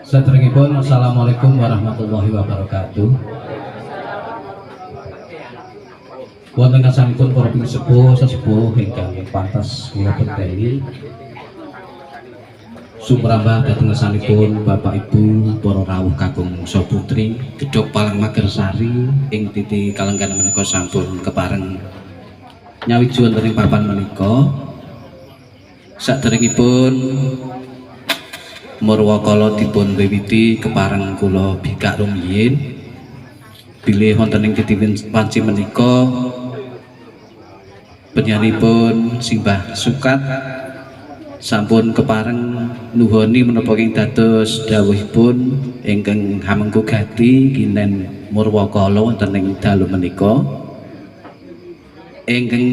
Saderengipun assalamualaikum warahmatullahi wabarakatuh. Wonten ngasanipun para sesepuh ingkang pantas kula benteni sumrambah dhateng ngasanipun Bapak Ibu para rawuh kakung saputri Gedhog Palang Magersari ing titi kalenggan menika sampun kepareng nyawiji wonten ing papan menika. Saderengipun Murwakala dipun wiwiti kepareng kula bikak rumiyin bilih wonten ing titi wanci menika penyanipun Simbah Sukat sampun kepareng nuhoni menapa ing dados dawuhipun ingkang hamengku gati kinen Murwakala wonten ing dalu menika. Ingkang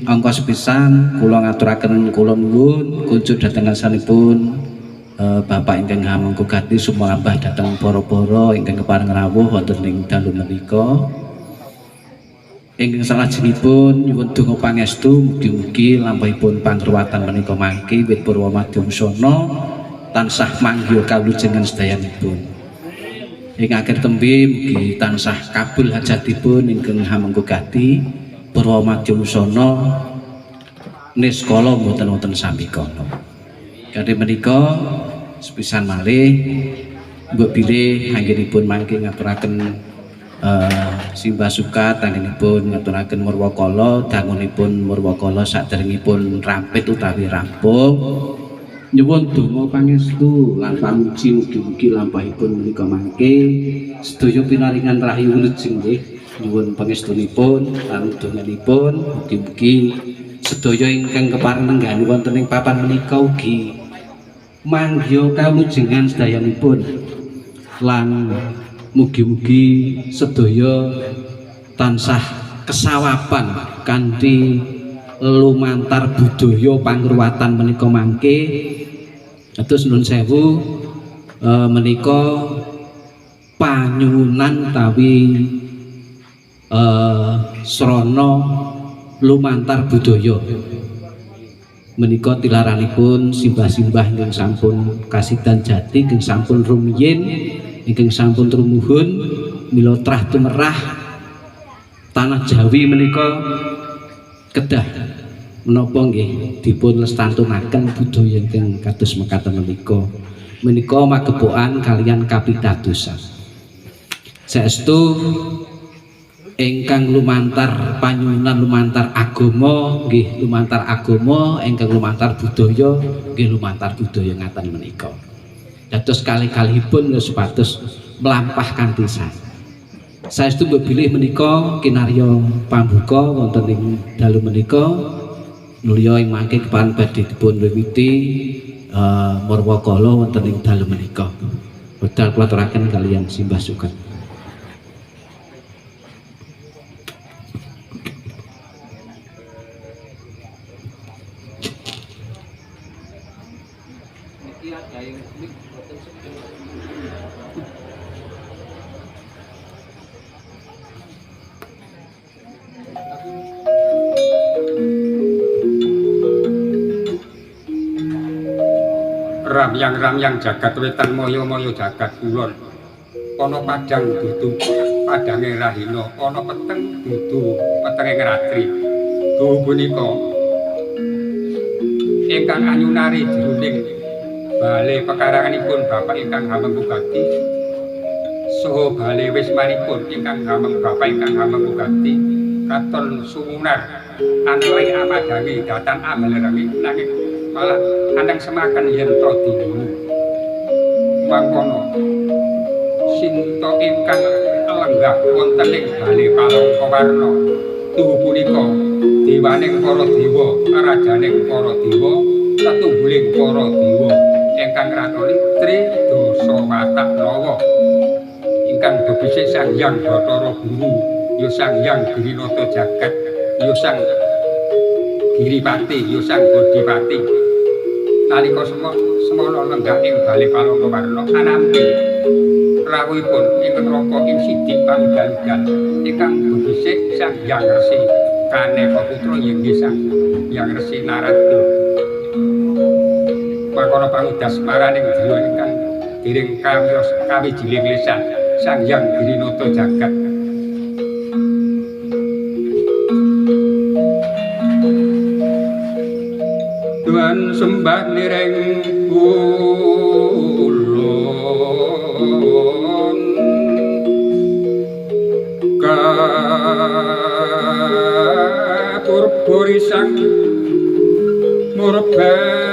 angka sepisan kula ngaturaken kula nuwun kunjuk dhateng ngasanipun Bapak ingkang hamengku gati sumrambah dhateng para-para ingkang kepareng rawuh wonten ing dalu menika. Ingkang salajengipun nyuwun donga pangestu mugi-mugi lampahipun pangruwatan menika mangke wit purwa madyausana tansah manggih kawlujengan sedayanipun. Ing akhir tembe mugi tansah kabul hajatipun ingkang hamengku gati purwa madyausana niskala mboten wonten sambikana. Kanthi menika sepisan malih mbok bilih anggenipun mangke ngaturaken Simbah Sukat anggenipun ngaturaken Murwakala dangunipun Murwakala saderengipun rampit utawi rampung nyuwun donga pangestu lan pamuji mugi-mugi lampahipun menika mangke sedaya pinaringan rahayu wilujeng nggih nyuwun pangestunipun lan donganipun mugi-mugi sedaya ingkang kepareng nenggani wonten ing papan menika ugi manggih kawujengan sedayanipun lan mugi-mugi sedaya tansah kesawapan kanthi lumantar budaya pangruwatan menika mangke. Atus nuwun sewu menika panyuwunan tawi srana lumantar budaya menika tilaranipun simbah-simbah ingkang sampun kasidan jati ingkang sampun rumiyin ingkang sampun rumuhun mila trah tumerah tanah Jawi menika kedah menapa nggih dipun lestantunaken budaya ingkang kados mekaten menika magebokan kalian kapitadosan saestu ingkang lumantar panyuwunan lumantar agama nggih lumantar agama ingkang lumantar budaya nggih lumantar budaya ngaten menika. Dados kalih-kalihipun supados mlampah kanthi sae. Saestu bilih menika kinarya pambuka wonten ing dalu menika mulya ing mangke kepareng badhe dipun wiwiti Murwakala wonten ing dalu menika. Wedal kula aturaken kaliyan Simbah Sukat. Ramyang-ramyang jagat wetan moyo-moyo jagat kulon ana padang dudu padange rahina ana peteng dudu petenge ratri duh punika ingkang anyunari jroning bale pekaranganipun Bapak ingkang hamengku gati saha bale wismanipun ingkang Bapak ingkang hamengku gati katon sumunar antawi amadangi datan amalerami nanging malah andang semakan yen to diwulu mangkono sinta ingkang lenggah wonten ing bale palangka warna tuhu punika dewaning para dewa rajaning para dewa satunggiling para dewa ingkang ratoni Tri Dasawata Nawa ingkang bebisik Sang Hyang Bathara Guru ya Sang Hyang Girinata Jagat ya Sang Giripati ya Sang Bodhipati nalika semana lenggah ing bale palangka warna anampi rawuhipun ingkang rangka ing sidik panggal-gal ingkang bebisik Sang Hyang Resi Kaneka Putra inggih Sang Hyang Resi Narada. Mangkono pangudas maraning driya ingkang dereng kawijiling lisan Sang Hyang Girinata Jagat. Tuhan sembah nireng ulun kapurpurisang murbengra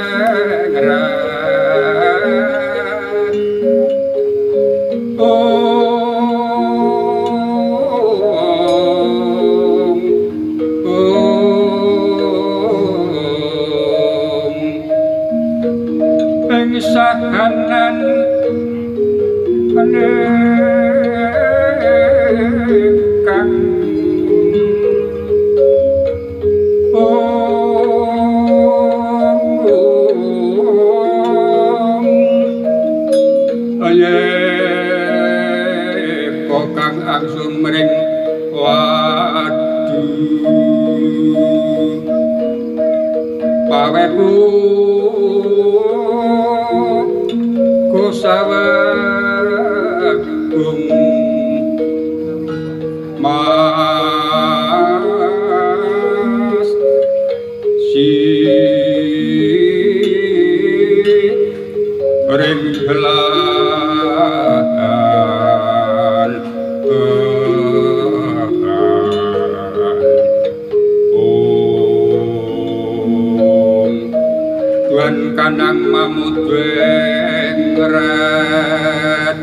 sahanan kang aye kokang angsum ring wadu paweku sawagung mas si ring belahan Tuhan kanang mamut rat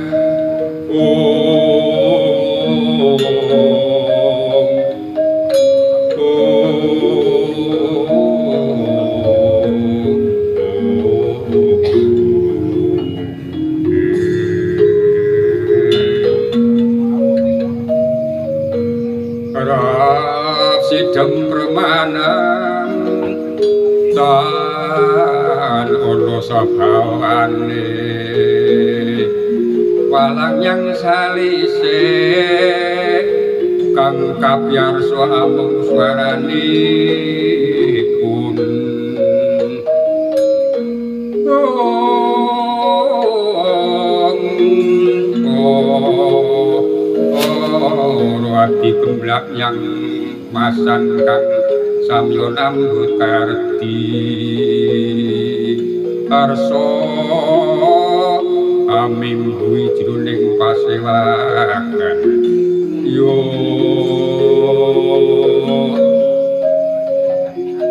sidem permanan tan ana sabawane walang yang salise kang kapyarsa amung swaranipun ati gemblak yang masan kang samya nambut karti arsa amimbuhi jroning pasewakan yo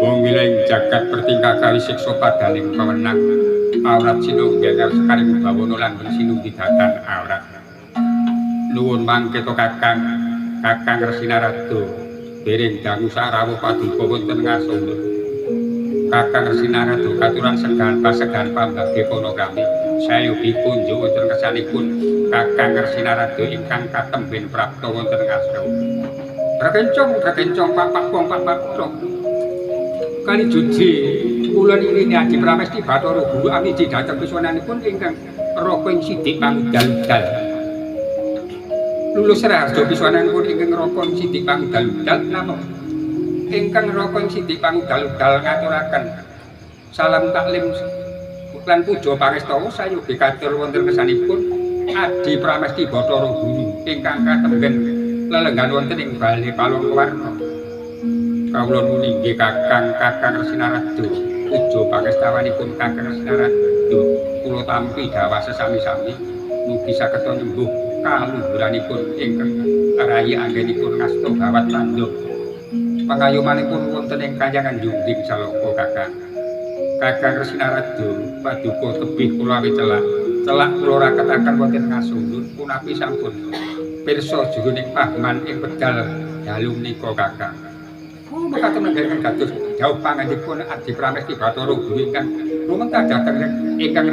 wong jagat pertingkah kali siksa padaning pemenang awrat sinunggal sekaring bawana lan sinunggi datan awrat nuwun mangke to kakang Resinarado dereng dangu sarawuh paduka wonten ngasana kakang Resinarado katuran segan pambaghe pono kami sayu dipunjuk wonten kesanipun kakang Resinarado ingkang katemben prapta wonten ngasana rekencong papak kali juji kula ini Adi Pramesti Bathara Guru amiji dhateng piswananipun ingkang raka ing Sidik Pangudal lulus raharja piswananipun ingkang raka ing Sidik Pangudal napa ingkang raka ing Sidik Pangudal ngaturaken salam taklim lan puja pangestu sayugi katur wonten kesanipun Adi Pramesti Bathara Guru ingkang katemben lelenggan wonten ing Bali Palongwarna kawula nuwun inggih kakang Resinarado puja pangestawanipun kakang Resinarado kula tampi dawah sesami-sami mugi saged nyembuh kaluhuranipun ingkang rayi anggenipun ngasta gawat tanduk pangayomanipun wonten ing Kahyangan Jungding Salaka kakang Resinarado paduka tebih kula celak kula raketaken wonten ngasunun punapi sampun pirsa jroning pahman ing pedal dalu menika kakang mekaten nggih kados jauh pangandipun Adi Pramesti Bathara Guru ingkang lumentah dhateng ingkang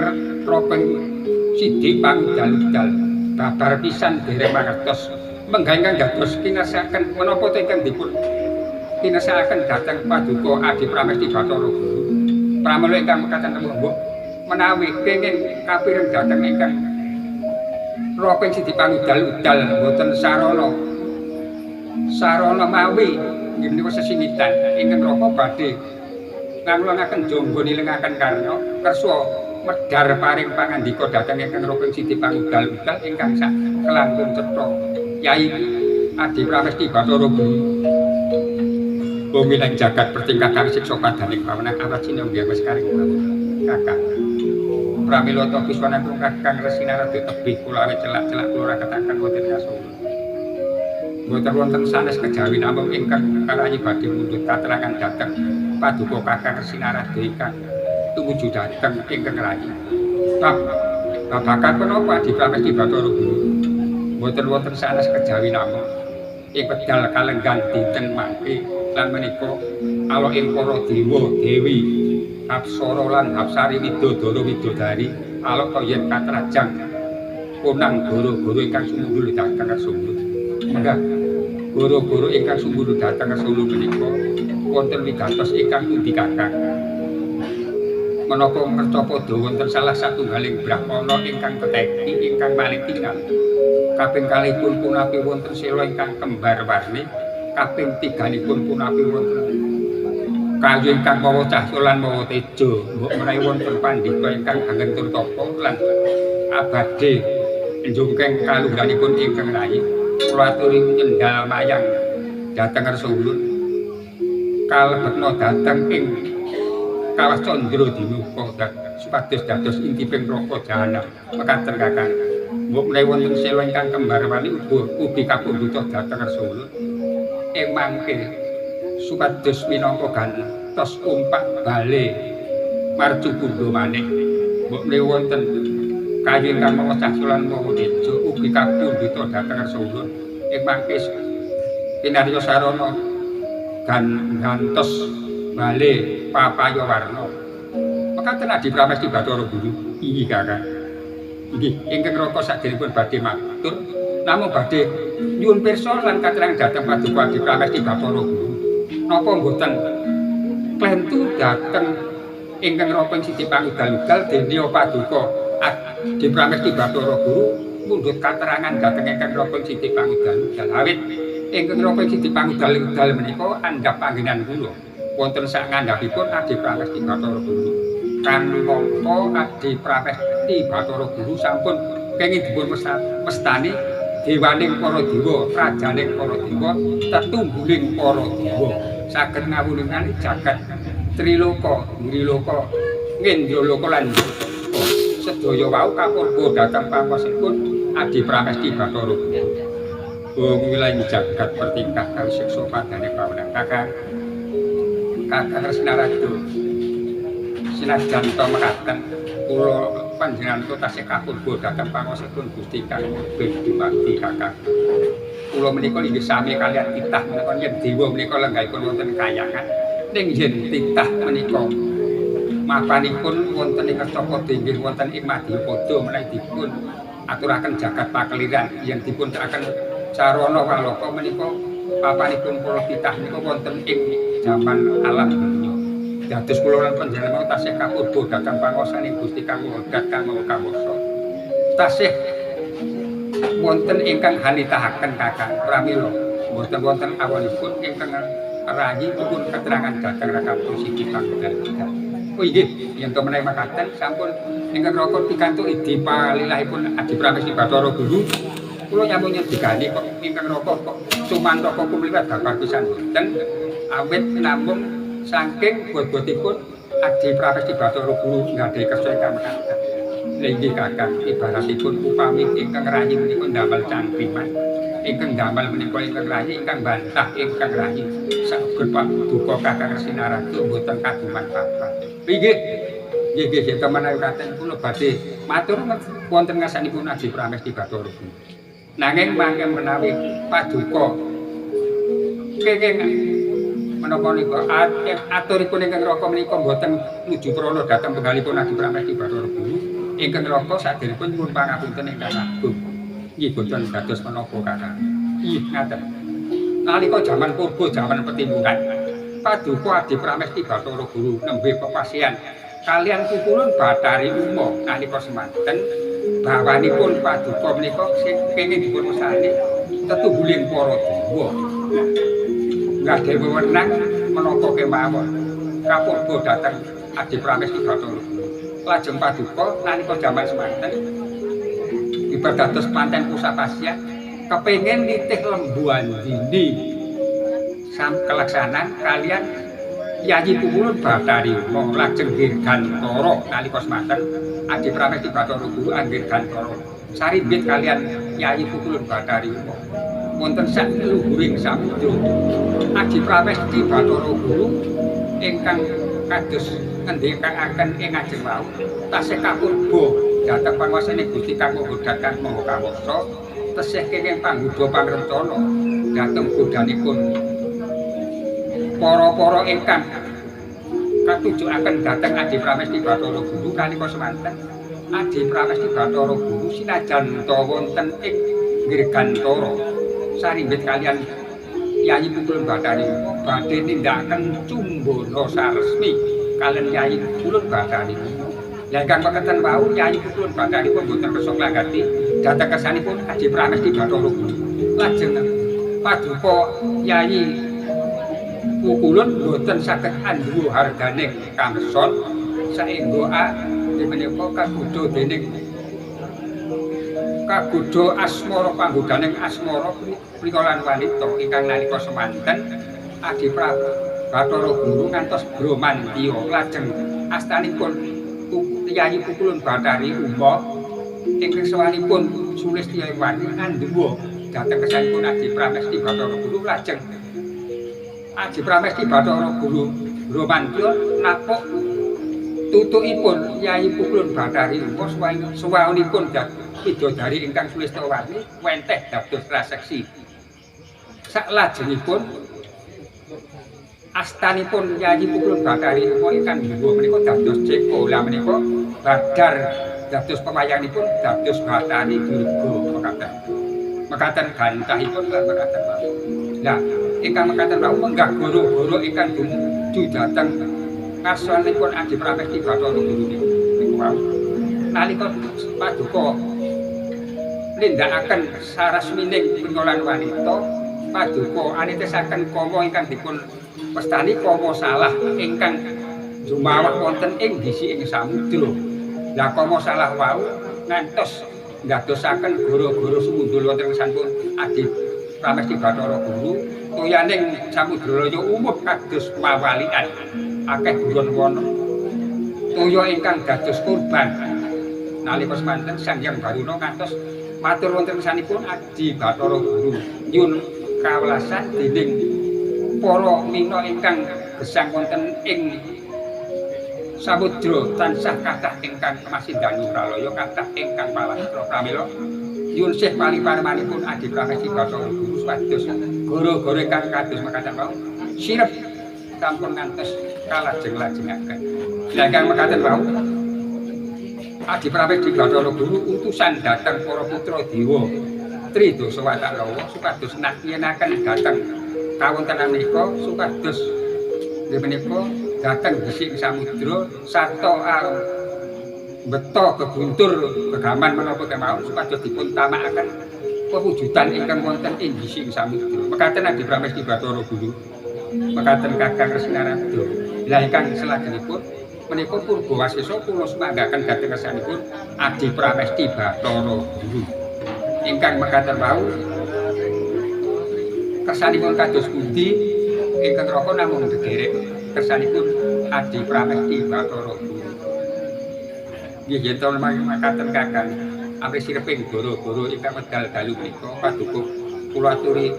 raka Sidik Pangudal babar pisan dereng mangertos menggah ingkang dados kinasakaken menapa ingkang dipun kinasakaken dhateng paduka Adi Pramesti Bathara Guru pramila ingkang mekaten tembung menawi kenging kapireng dhateng ingkang raka Sidik Pangudal boten sarana mawi nggih menika sesimitan ingkang raka badhe nganglangaken jangga nilengaken karya kersa medhar paring pangandika dhateng ingkang Roping Siti Pangudal-udal ingkang sak kelangkung cetha Yai Adi Pramesti Bathara Guru bumi lan jagat bertingkah kang siksa padaning pawenang awat sinengga wis karing kakang pramila ta kiswanipun kakang Resinarada tebih kula awit celak-celak kula raketaken wonten kasulun boten wonten sanes kejawi namung ingkang kalayi badhe mundhut katerangan dhateng paduka kakang Resinarada ingkang tumuju dhateng ingkang rayi babakan punapa Adi Pramesti Bathara Guru boten wonten sanes kejawi namung ing pedal kalenggan dinten mangke lan menika ala ing para dewa dewi Apsara lan Apsari Widodara Widodari ala yen katrajang punang guru-guru ingkang sumundul dhateng Solo menggah guru-guru ingkang sumundul dhateng Solo menika wonten wigatos ingkang pundi kakang menapa ngerca padha wonten salah satunggaling brahmana ingkang teteki ingkang malih tinggal kaping kalihipun punapi wonten sela ingkang kembar warni kaping tiganipun punapi wonten kayu ingkang mawa cahya lan mawa teja mbok menawi wonten pandhita ingkang anggen tur tapa lan abade njungkeng kalungganipun ingkang rayi kula aturi nyendhal mayang dhateng Solo kalebetna dhateng ing Kawas Candra Dinuka supados dados intiping neraka jahanam mekaten kakang mbok menawi wonten sela ingkang kembar wali ugi kapundhuta dhateng Solo ing mangke supados minangka gantos umpak bale marcu pundha maneh mbok menawi wonten kayu ingkang mawa cahya lan mawa teja ugi kapundhuta dhateng Solo ing mangke pinarya sarana gantos bale papaya warna mekaten Adi Pramesti Bathara Guru inggih kakang inggih ingkang raka saderengipun badhe matur namung badhe nyuwun pirsa lan katerangan dhateng paduka Adi Pramesti Bathara Guru napa mboten klentu dhateng ingkang Roping Siti Pangudal-udal dene paduka Adi Pramesti Bathara Guru mundhut katerangan dhateng ingkang Roping Siti Pangudal-udal awit ingkang Roping Siti Pangudal-udal menika andhap panggenan kula wonten sak ngandhapipun Adi Pramesti Bathara Guru kan mongko Adi Pramesti Bathara Guru sampun kenging dipun mestani dewaning para dewa rajaning para dewa tetungguling para dewa saged ngawulungan jagat triloka ngriloka ngendraloka lan sedaya wau kapurba dhateng pangosipun Adi Pramesti Bathara Guru bumi lan jagat bertingkah kali siksa padane pawenang kakang Resinarada sinajan to mekaten kula panjenengan tasih kapurba dhateng pangosipun Gusti Kang Bidimati kakang kula menika inggih sami kalian titah menika yen dewa menika lenggahipun wonten kayangan ning yen titah menika mapanipun wonten ing Kertapada inggih wonten ing Madyapada menawi dipun aturaken jagat pakeliran yen dipun teraken sarana waloka menika papanipun para titah menika wonten ing jaman alam dunya dados kula lan panjenengan tasih kapurba dhateng pangarsaning Gusti Kang Wondat Kang Kawasa tasih wonten ingkang hanitahaken kakang pramila mboten wonten awalipun ingkang rayi pun keterangan dhateng Ratu Siti Pangudal-udal oh inggih yen to menawi makaten sampun ingkang raka pikantuk idi palilahipun Adi Pramesti Bathara Guru kula nyambung nyedhikani kok ingkang raka kok sumantaka kumliwat babar pisan boten awit namung saking bobotipun Adi Pramesti Bathara Guru nggadahi kersa ingkang mekaten lha inggih kakang ibaratipun upami ingkang rayi menika ndamel cangkriman ingkang ndamel menika ingkang rayi ingkang bantah ingkang rayi saged paduka kakang Resinarada mboten kagungan papat inggih nggih temenawi katen kula badhe matur wonten ngasanipun Adi Pramesti Bathara Guru nanging mangke menawi paduka kenging menapa nika aturipun ingkang raka menika mboten nuju prana dhateng penggalipun Adi Pramesti Bathara Guru ingkang raka saderengipun nyuwun pangapunten ingkang agung nggih boten dados menapa kakang nggih ngaten nalika jaman purba jaman petimungan paduka Adi Pramesti Bathara Guru nembe pepasihan kalian kukulun Bathari Uma nalika semanten bawanipun paduka menika kenging dipun mesani tetungguling para dewa nggadahi wewenang menapa kemawon kapurba dhateng Adi Pramesti Bathara Guru lajeng paduka nalika jaman semanten ibadah panten Pusapasya kepengin nitih lembuan dini sam kelaksanan kalian Yayi Pukulun Bathari Uma lajeng Dirgantara nalika semanten Adi Pramesti Bathara Guru anggih Gantara sarimbit kalian Yayi Pukulun Bathari Uma wonten sak luhuring samudra Adi Pramesti Bathara Guru ingkang kados ngendikaaken ing ajeng wau tasih kapurba dhateng panguwasaning Gusti Kang Nggodhaken Maha Kawasa tesih kenging panggudha pangrencana dhateng godhanipun para-para ingkang katujukaken dhateng Adi Pramesti Bathara Guru kalika semanten Adi Pramesti Bathara Guru sinajan wonten ing Dirgantara sarimbit kalian Yayi Pukulun Bathari Uma badhe nindakaken cumbana saresmi kalian Yayi Pukulun Bathari Uma. Lah ingkang mekaten wau Yayi Pukulun Bathari Uma boten kersa nglanggathi dhateng kersanipun Adi Pramesti Bathara Guru. Lajeng paduka Yayi Pukulun boten saged andhuwa harganing kamson saengga menika kagodha dening kagodha asmara panggodaning asmara pria lan wanita ingkang nalika semanten Adi Bathara Guru ngantos Bramantya lajeng astanipun Yayi Pukulun Bathari Uma ingkang sawanipun Sulistiyawati andhuwa dhateng kersanipun Adi Pramesti Bathara Guru lajeng Adi Pramesti Bathara Guru Bramantya napuk tutukipun Yayi Pukulun Bathari Uma sawanipun widodari ingkang Sulistiyawati wenteh dados praseksi. Saklajengipun astanipun Yayi Pukulun Bathari Uma ingkang dhuwur menika dados ceko. Lah menika badar dados pewayanipun dados Bathari Durga mekaten gantahipun lan mekaten wau. Lah ingkang mekaten wau menggah goro-goro ingkang dumuju dhateng ngarsanipun Adi Pramesti Bathara Guru niku wau. Nalika paduka nindakaken sarasmining penyolan wanita paduka anitesaken kama ingkang dipun pestani kama salah ingkang jumawah wonten ing gising samudra. Lah kama salah wau ngantos ndadosaken goro-goro sumundul wonten sampun Adi Pramesti Bathara Guru toyaning samudra umum kados mawalian akeh buron wana toya ingkang dados kurban nalika semanten Sang Hyang Baruna ngantos matur wonten sanipun Adi Bathara Guru nyun kawelasan dening para mina ingkang gesang wonten ing samudra tansah kathah ingkang kemasindani pralaya kathah ingkang palastra pramila nyun sih paliparemanipun Adi Pramesti Bathara Guru supados goro-goro ingkang kados mekaten wau sirep sampun ngantos kalajeng-lajengaken. Lah ingkang mekaten wau Adi Pramesti Bathara Guru utusan dhateng para putra dewa Tridosawatalawa supados nakyenaken dhateng kawontenan menika supados nggih menika dhateng gising samudra sarta beto kebuntur kegaman menapa kemawon supados dipun tamakaken pewujudan ingkang wonten ing gising samudra. Mekaten Adi Pramesti Bathara Guru. Mekaten Kakang Resnarada. Lah ingkang salajengipun menika Purbawasesa kula sumanggaken dhateng kersanipun Adi Pramesti Bathara Guru. Ingkang mekaten wau kersanipun kados pundi ingkang raka namung dederek kersanipun Adi Pramesti Bathara Guru. Nggih yen to makaten Kakang amri sireping goro-goro ingkang medal dalu menika paduka kula aturi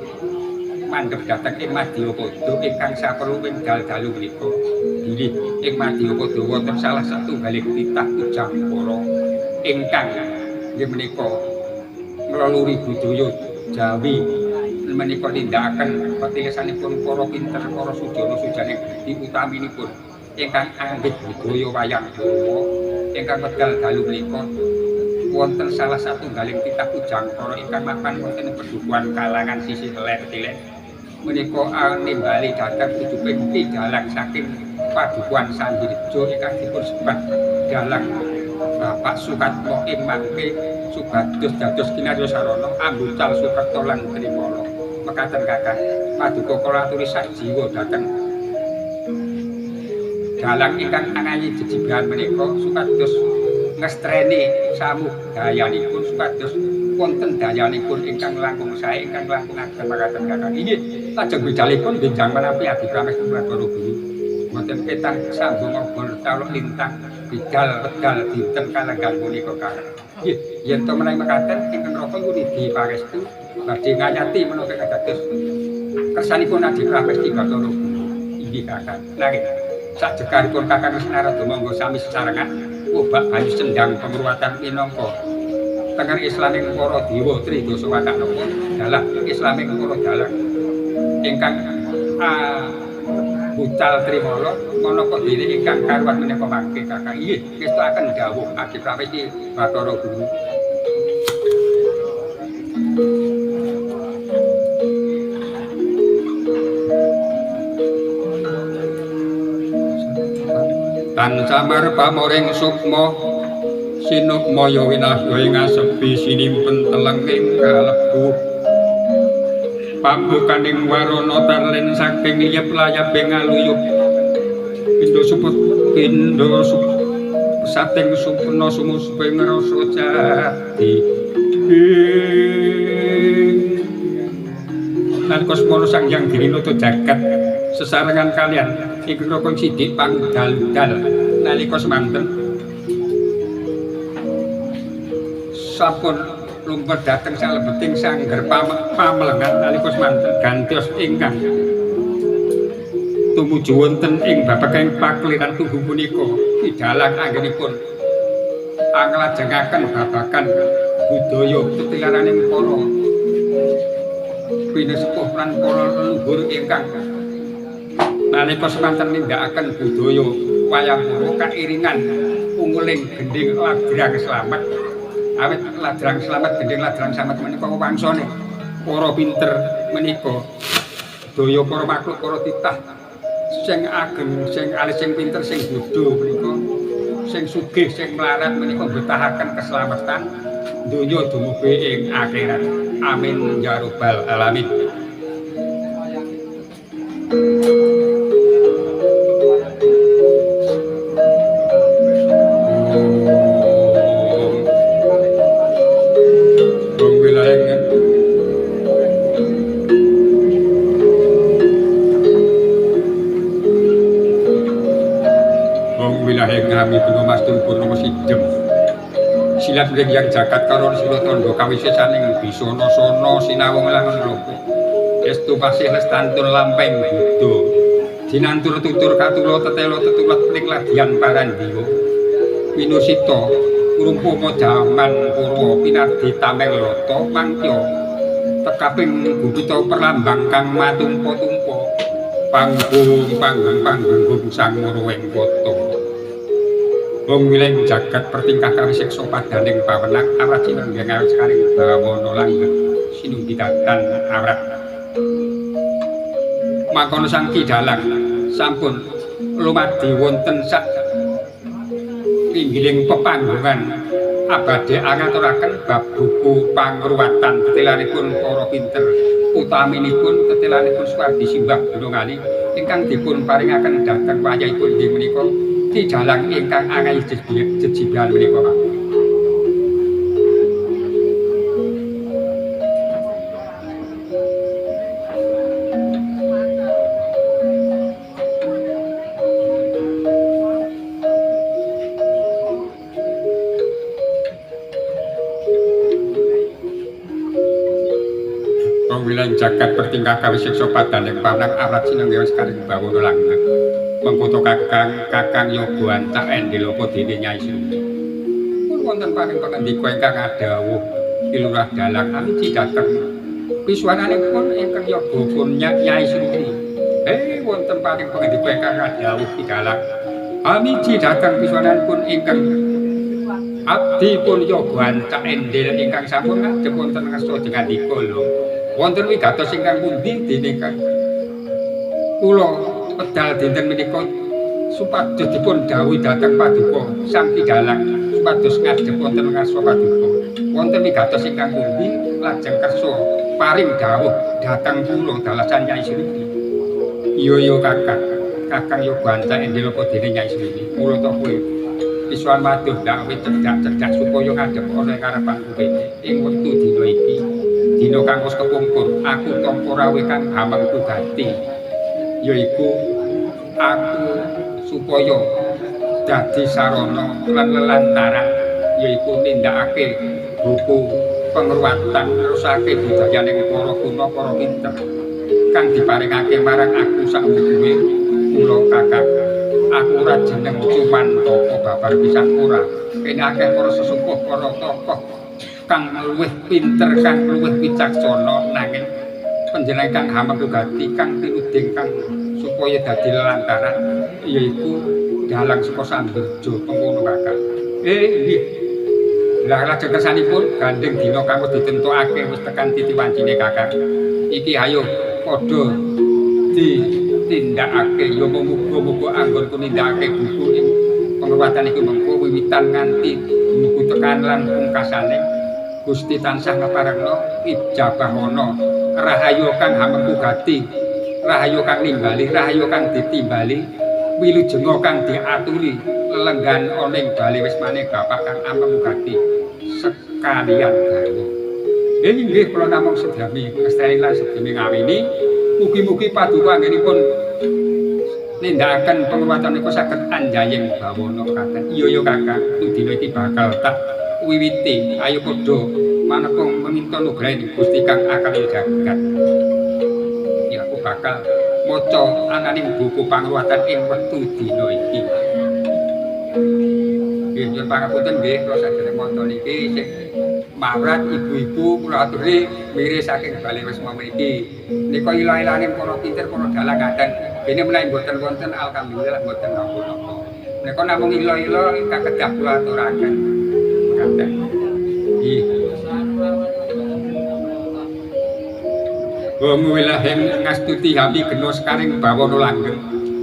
mandhep dhateng ing Madyapada ingkang saperlu medal dalu menika. Inggih ing Madyapada wonten salah satunggaling titah Kujampara ingkang nggih menika nglaluri budaya Jawi menika nindakaken petilasanipun para pinter para sujana-sujane diutaminipun ingkang anggih budaya wayang Jawa ingkang medal dalu menika wonten salah satunggaling titah Kujampara ingkang mapan wonten ing pedukuhan kalangan sisih ler-tiler menika nimbali dhateng ujuping dalang saking padukuhan Sandirjo ingkang dipun sebat dalang Bapak Sukatmo ing mangke supados dados kinarya sarana ambucal Sukerta lan Trimala. Mekaten Kakang paduka kula aturi sak jiwa dhateng dalang ingkang angayi jejibahan menika supados ngestreni samudayanipun supados wonten dayanipun ingkang langkung sae ingkang langkungaken makaten kakang inggih lajeng bidalipun benjang menawi adi pramesti Bathara Guru wonten ketang sambung obor taluk lintang bidal wedal dinten kalenggan punika kakang nggih yen to menawi mekaten ingkang raka ngunidi pangestu badhe ngayati menapa kados kersanipun adi pramesti Bathara Guru inggih kakang nanging sajekaripun kakang Narada monggo sami sesarengan obak banyu sendang pengruwatan minangka tenger islaming para dewa tridasa watanapa dalah islaming para dalang ingkang bucal trimala menapa dene ingkang karuan menika mangke kakang inggih ngestakaken dawuh adi pramesti Bathara Guru. Tansah pamoring sukma sinukmaya winasya ing asepi sinimpen telenging kalebu pambukaning warana tarlen saking iyep layaping aluyup pindha sating supena sumusuping rasa jati nalika semana Sang Hyang Dirinata jagat sesarengan kalian ing rokong sidik pangdal-dal nalika semanten sampun lumpet dhateng salebeting sangger pamelengan nalika semanten gantos ingkang tumuju wonten ing babagang pakliran tugu punika pidalang anggenipun anglajengaken babagan budaya tetilaraning para pinesepuh lan para leluhur ingkang nalika semanten nindakaken budaya wayang wuru kairingan unguling gending ladrang slamet awit ladrang slamet gending ladrang slamet menika wangsane para pinter menika daya para makhluk para titah sing ageng sing alis sing pinter sing bodho menika sing sugih sing mlarat menika betahaken keselamatan donya dumugi ing akhirat amin ya rabbal alamin. Kami puno mastur purnomo sidem silat yang jagat karon sila tondo kawisesaning bisana sono sinawung langon lopo estu pasih lestantun lampeng budo dinantur tutur katulo tetelo tetulat ning ladian parandiwa winusita rumpama jaman purwa pinardi tamelata mangkya tekaping gupita perlambang kang matumpa-tumpa panggung sang muruwing kota wong wilayah jagat pertingkah kawisiksa padaning pawenang awrat sinenggang awit sekaring bawana langgeng sinunggi datan awrat mangkono sang kidalang sampun lumadi wonten sak inggiling pepanggungan abade angaturaken bab buku pangruwatan tetilanipun para pinter utaminipun tetilanipun Suwardi Simbah Gunungali ingkang dipun paringaken dhateng wayahipun inggih menika Kidalang ingkang angayi jejibahan menika Pak. Wong wilayah jagat bertingkah kawisiksa padaning pawenang awrat sinenggang sekaring bawana langgeng mengkoto kakang yoga ancak endel apa dene Nyai Sri pun wonten paring pangandika ingkang adhawuh ilurah dalang amiji dhateng piswananipun ingkang yoga pun Nyai Sri wonten paring pangandika ingkang adhawuh dalang amiji dhateng piswananipun ingkang abdi pun yoga ancak endel ingkang sampun ngajeng wonten ngasta jengandika lho wonten wigatos ingkang pundi dene kula pedal dinten menika supados dipun dawuhi dhateng paduka sang kidalang supados ngadhep wonten ngarsa paduka wonten wigatos ingkang pundi lajeng kersa paring dawuh dhateng kula dalasan Nyai Sri iya kakang Kakang Yoganta Endiloko dene Nyai Srimi. Mula to kowe Iswan waduh ndak wis cedhak supaya ngadhep ana ing ngarepanku kowe. Ing wektu dina iki, dina kang wis kepungkur, aku tampa rawuh kang hamengku gati. Yaiku aku supaya dadi sarana lan lelantaran yaiku nindakake buku pengruwatan nerusake budayaning para kuna para pinter kang diparingake marang aku sak bukuwe. Mula kakak aku ora jeneng cuman toko babar pisan ora. Kene akeh para sesepuh para tokoh kang luwih pinter kang luwih wicaksana nanging panjenengan kang hamengku gati kang pinuding kang supaya dadi lantaran yaiku dalang saka Sambirja pengkono kakak. Nggih. Lah lajeng kersanipun gandeng dina kang wis ditentokake wis tekan titi wancine kakak. Iki ayo padha ditindakake ya muga-muga anggonku nindakake buku ing pengruwatan iku mengko wiwitan nganti buku tekan lan pungkasane Gusti tansah ngaparengna ijabahana rahayu kang hamengku gati, rahayu kang nimbali, rahayu kang ditimbali, wilujenga kang diaturi lenggan oning bali wismane bapak kang hamengku gati sekalian garwa. Nggih kula namung sedami ngesteni lan sedemi ngawini. Mugi-mugi paduka anggenipun nindakaken pengruwatan niku saged anjayeng bawana kakak. Iya kakak, dina iki bakal tak wiwiti. Ayo padha manekung meminta nugrahe Gusti kang akal jagat. Ya aku bakal maca ananing buku pangruwatan ing wektu dina iki. Nggih nyuwun pangapunten nggih kula sadherek maca niki sing mawrat ibu-ibu kula aturi mire saking bali wisma mriki. Nika ila-ilane para pinter para dalang kadang dene menawi mboten wonten alhamdulillah mboten napa-napa. Nika namung ila-ila ingkang kedah kula aturaken. Kadang. Nggih. Wong wilahing ngastuti hami genos karing bawana langgeng.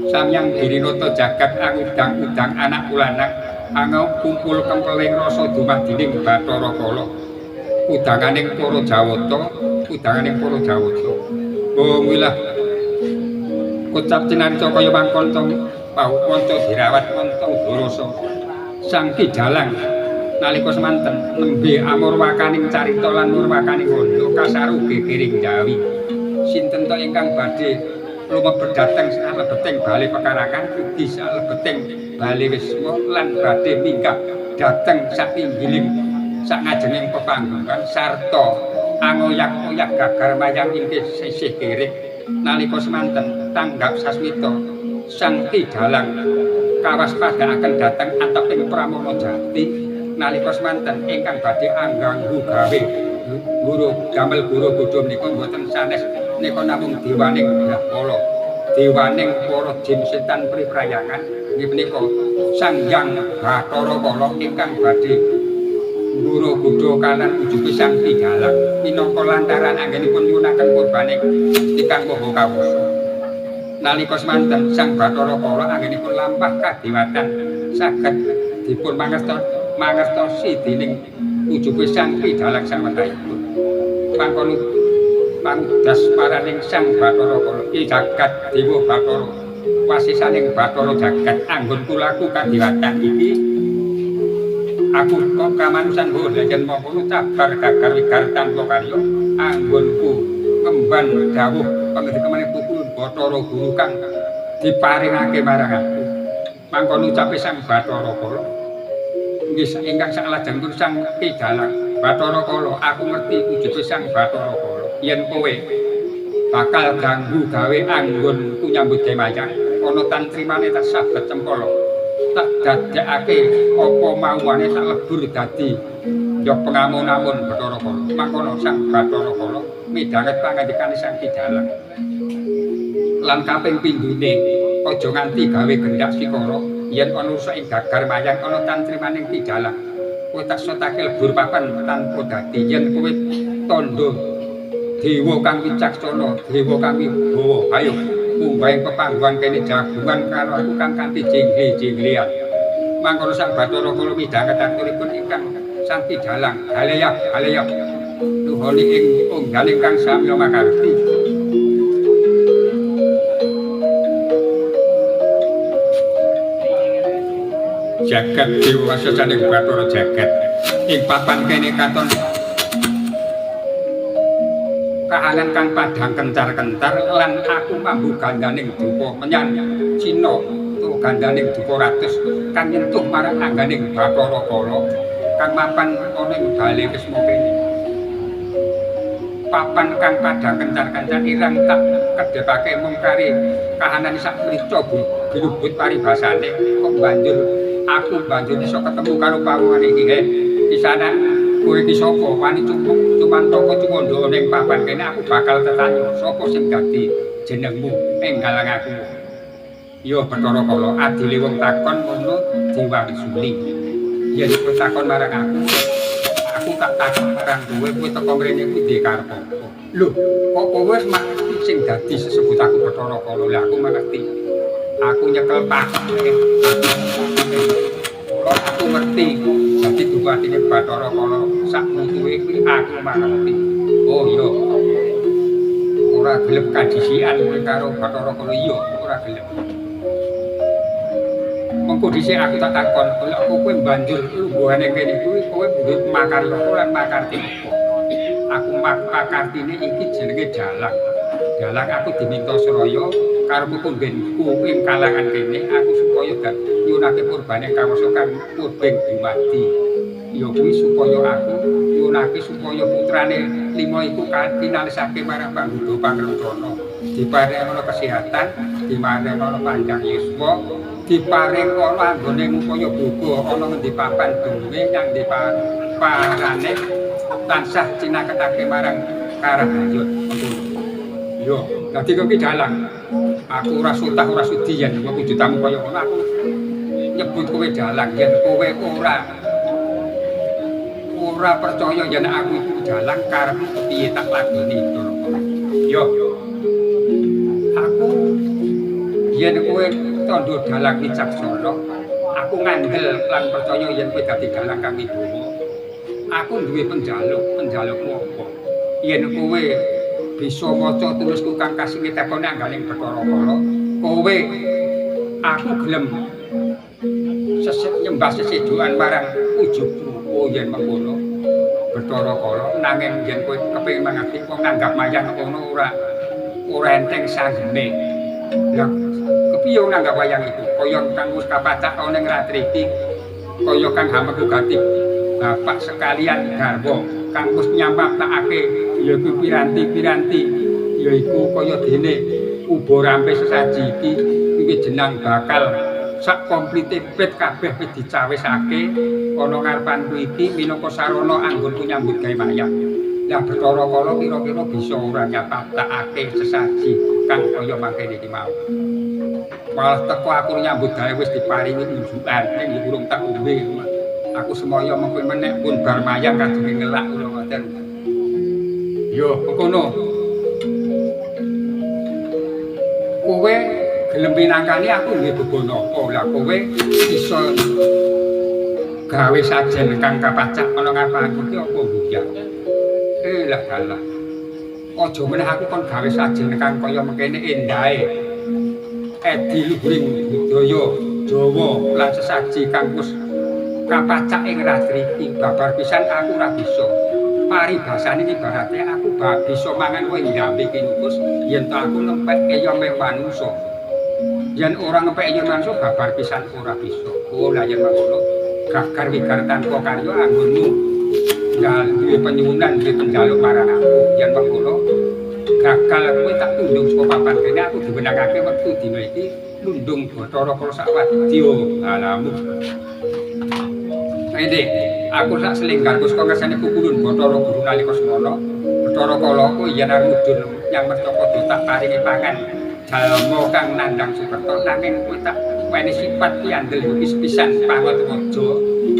Samyang Girinata jagat angudang-udang anak ulanang angau kumpul kempeling rasa dumadining Bathara Kala. Udanganing para Jawata, udanganing para Jawata. Wong wilah kocap cinarca kaya mangkanta pawanca dirawat wonten Udarasa. Sang Kidalang nalika semanten nembe amurwakaning carita lan murwakaning wanda kasaru gegiring jawi. Sinten to ingkang badhe lumebet dhateng salebeting bali pekarangan ugi salebeting bali wisma lan badhe minggah dhateng satinggiling sak ngajenging pepanggongan sarta angoyak-oyak gagar mayang inggih sisih kiri nalika semanten tanggap sasmita Sang Kidalang kawaspadakaken dhateng anteping Pramana Jati nalika semanten ingkang badhe angganggu gawe guru damel guru bodho menika mboten sanes nika namung dewaning Brahmala dewaning para jin setan priprayangan inggih menika Sang Hyang Bathara Kala ingkang badhe guru bodho kalan ujube Sang Kidalang minangka lantaran anggenipun nyunaken kurbaning ingkang moho kawusa nalika semanten Sang Bathara Kala anggenipun lampah kadewatan saged dipun mangertosi dening ujube Sang Kidalang sawetahipun mangkono pangdas paraning Sang Bathara Kala iki jagat dewa Bathara wasisaning Bathara jagat anggon kulaku kadewatan iki aku kok kamanusan boten mongko cabar gagar wigar tanpa karya anggonku ngemban dawuh pangedhekane pukul Bathara Guru kang diparingake marang aku mangkono ucape Sang Bathara Kala nggih ingkang salajengipun Sang Kidalang Bathara Kala aku ngerti ujube Sang Bathara Kala yen kowe bakal ganggu gawe anggonku nyambut gawe mayang ana tantrimane tak sabet cempala tak dadekake apa mauane tak lebur dadi ya pengamun-amun Bathara Kala mangkono Sang Bathara Kala midhanget pangandikane Sang Kidalang lan kaping pindhone aja nganti gawe gendak sikara yen ana rusak ing gagar mayang ana tantrimaning Kidalang kowe tak sotake lebur papan tanpa dadi yen kowe tandha dewa kang wicaksana dewa kang wibawa ayo munggahing pepanggonan kene jagungan karo aku kang kanthi jingli-jinglian mangkono Sang Bathara Kala midhanget aturipun ingkang Sang Kidalang haleya nuhoni ing unggaling kang samya makarti jagat dewa sesaning Bathara jagat ing papan kene katon kahanan kang padhang kencar-kencar lan aku mambu gandaning dupa menyan Cina tu gandaning dupa ratus kang nyentuh marang angganing Bathara Kala kang mapan ana ing bale Wisma kene papan kang padhang kencar-kencar irang tak kedhepake mung kari kahanan sak mrica bilubut paribasane kok aku banjur iso ketemu karo pawuhan iki di sana kowe iki sapa wani cuman toko cuwondo ning papan kene aku bakal tetanyo sapa sing dadi jenengmu enggalang aku yo Bathara Kala adile wong takon ngono diwangsuli yen kowe takon marang aku tak takon marang kowe teko mrene kuwi duwe karep apa lho kok kowe wis ngerti sing dadi sesebut aku Bathara Kala lha aku ngerti aku nyekel takon aku ngerti dadi duwatine Bathara Kala sak mutuhe kuwi aku ngerti oh iya ora gelem kadhisikan kowe karo Bathara Kala iya ora gelem mengko dhisik aku tak takon lha kowe banjur lungguhane kene kuwi kowe duwe makarya lan makarti aku makartine iki jenenge dalang aku diminta Suraya karo punggenku ing kalangan kene aku supaya nyunake purbane kawasa kang purbing dumadi ya kuwi supaya aku nyunake supaya putrane lima iku kinalisake marang Pak Buddha Pangrencana diparing ana kesehatan diparing ana panjang yuswa diparing ana anggone ngupaya boga ana ngendi papan dununge nyang ndi parane tansah cinaketake marang karahayut yo dadi kok iki dalang aku ora sutah ora sudi yen kowe kudu tamu kaya ngono aku nyebut kowe dalang yen kowe ora percaya yen aku iku dalang karepmu kepiye tak lagoni yo aku yen kowe tandha dalang wicaksana aku ngandel lan percaya yen kowe dadi dalang kang widowa aku duwe penjalukmu apa yen kowe bisa maca tulisku kang kasingit tekone anggaling Bathara Kala kowe aku gelem nyembah sesedoan marang ujugmu oh yen mengkono Bathara Kala nanging yen kowe kepengin mangerti wong nanggap mayang ngono ora enteng sanggene lha kepiye nanggap wayang iku kaya kang wis kapacak ana ning ratri iki kaya kang Hamengkuganti bapak sekalian garwa kang wis nyampakake yaiku piranti-piranti yaiku kaya dene uba rampe sesaji iki jeneng bakal sak komplite pit kabeh wis dicawisake ana ngarepanku iki minangka sarana anggonku nyambut gawe wayang lah Bathara Kala kira-kira bisa ora nyapatakake sesaji kang kaya mangkene iki mau malah teko aku nyambut gawe wis diparingi unjukan ning urung tak ombe aku semaya mengko menek pun bar mayang kadung ngelak kula ngoten yo ngono kowe gelem pinangkani aku nggih bebono apa lah kowe iso gawe sajen kang kapacak ana ngarepanku ki apa ya lah dalah aja meneh aku kon gawe sajen kang kaya mengkene endahe edi luhuring budaya Jawa lan sesaji kang wis kapacak ing ratri iki babar pisan aku ora bisa paribasane iki barate aku bisa mangan kowe ndambe kinukus yen to aku ngempek kaya meh manungsa yen ora ngempek yen manungsa babar pisan ora bisa oh lah yen mangkono gagar wigar tanpa karya anggonmu ngal duwe penyuwunan duwe penjaluk marang aku yen mangkono gagal kowe tak tundung saka papan kene aku diwenangake wektu dina iki lundung Bathara Kala sak wadya alamu Ende, aku sak selinggar Gus kok ngersane kukulun Bathara Guru nalika semana. Bathara Kala ku yen arep mudhun nyang Mestaka tak paringi pangan jalma kang nandhang Sukerta nanging kowe tak wene sifat piandel pis-pisan pangot waja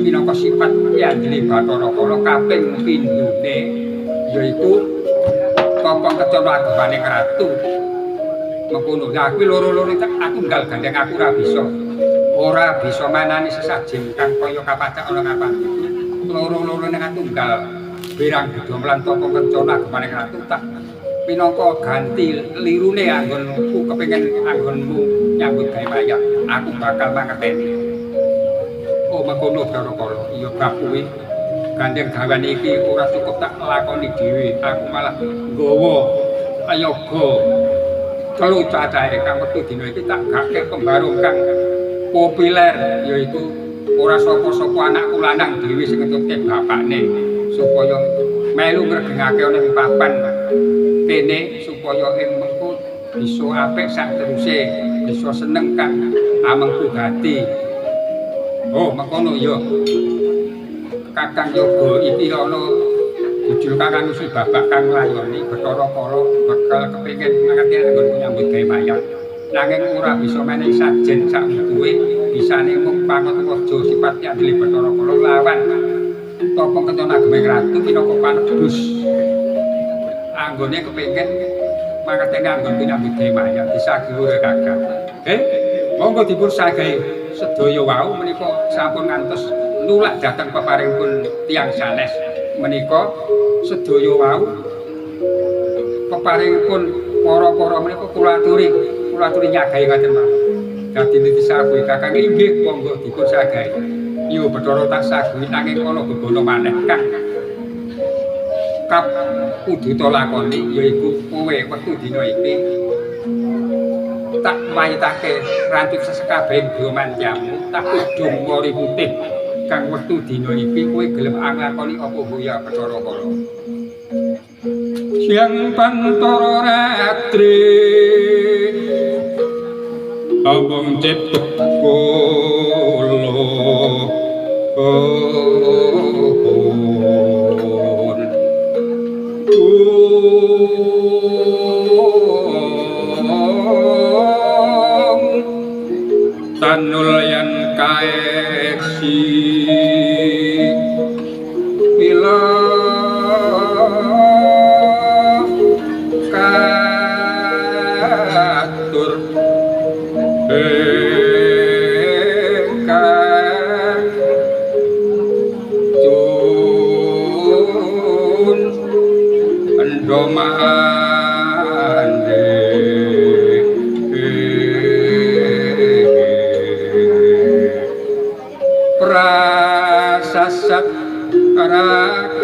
minangka sifat piandeli Bathara Kala kaping pindhone yaiku topong kecana agemane ratu. Mengkono lah kuwi loro-loro tak atunggal gandeng aku ora bisa manani sesajen kang kaya kapacak ana ngapan loro-loro ning tunggal birang gedhe lan topong kencana agemane ratu tak minangka ganti lirune anggonku kepengin anggonmu nyambut gawe wayang aku bakal mangerteni mengkono Bathara Kala. Iya bab kuwi gandeng gawan iki ora cukup tak lakoni dhewe, aku malah nggawa ayaga telu cacahe kang wektu dina iki tak gake pembarung kang populer yaiku ora sapa-sapa anakku lanang dhewe sing ngetutke bapakne supaya melu ngregengake ana ing papan kene supaya ing mengko bisa apik sak teruse bisa seneng kang amengku gati. Oh mengkono ya Kakang Yoga iki ana jujul Kakang Usi babak kang nglayoni Bathara Kala bakal kepengin ngerti anggon nyambut gawe mayat nanging ora bisa menehi sajen sak utuhe bisane mung panget waja sifat yandeli Bathara Kala lawan Tapa Kencana Gemeng Ratu minangka panebus anggone kepengin mangerteni anggon nyambut gawe mayat disagih Kakang. Monggo dipun sagahi sedaya wau menika sampun ngantos nulak dhateng peparingipun tiyang sanes menika sedaya wau peparingipun para-para menika kula aturi nyagahi ngaten mawon. Dadi disagih Kakang inggih monggo dipun sagahi. Iya Bathara tak sagih nanging ana bebana maneh kang kap kudu ta lakoni yaiku kowe wektu dina iki tak mayitake rancut sesekabehing doman jamu tak kudung mori putih kang wektu dina iki kowe gelem nglakoni apa ya Bathara Kala. Siang pantara ratri abang cepet kula tanul yan kaeksi bila katur cun endomande prasasat rageng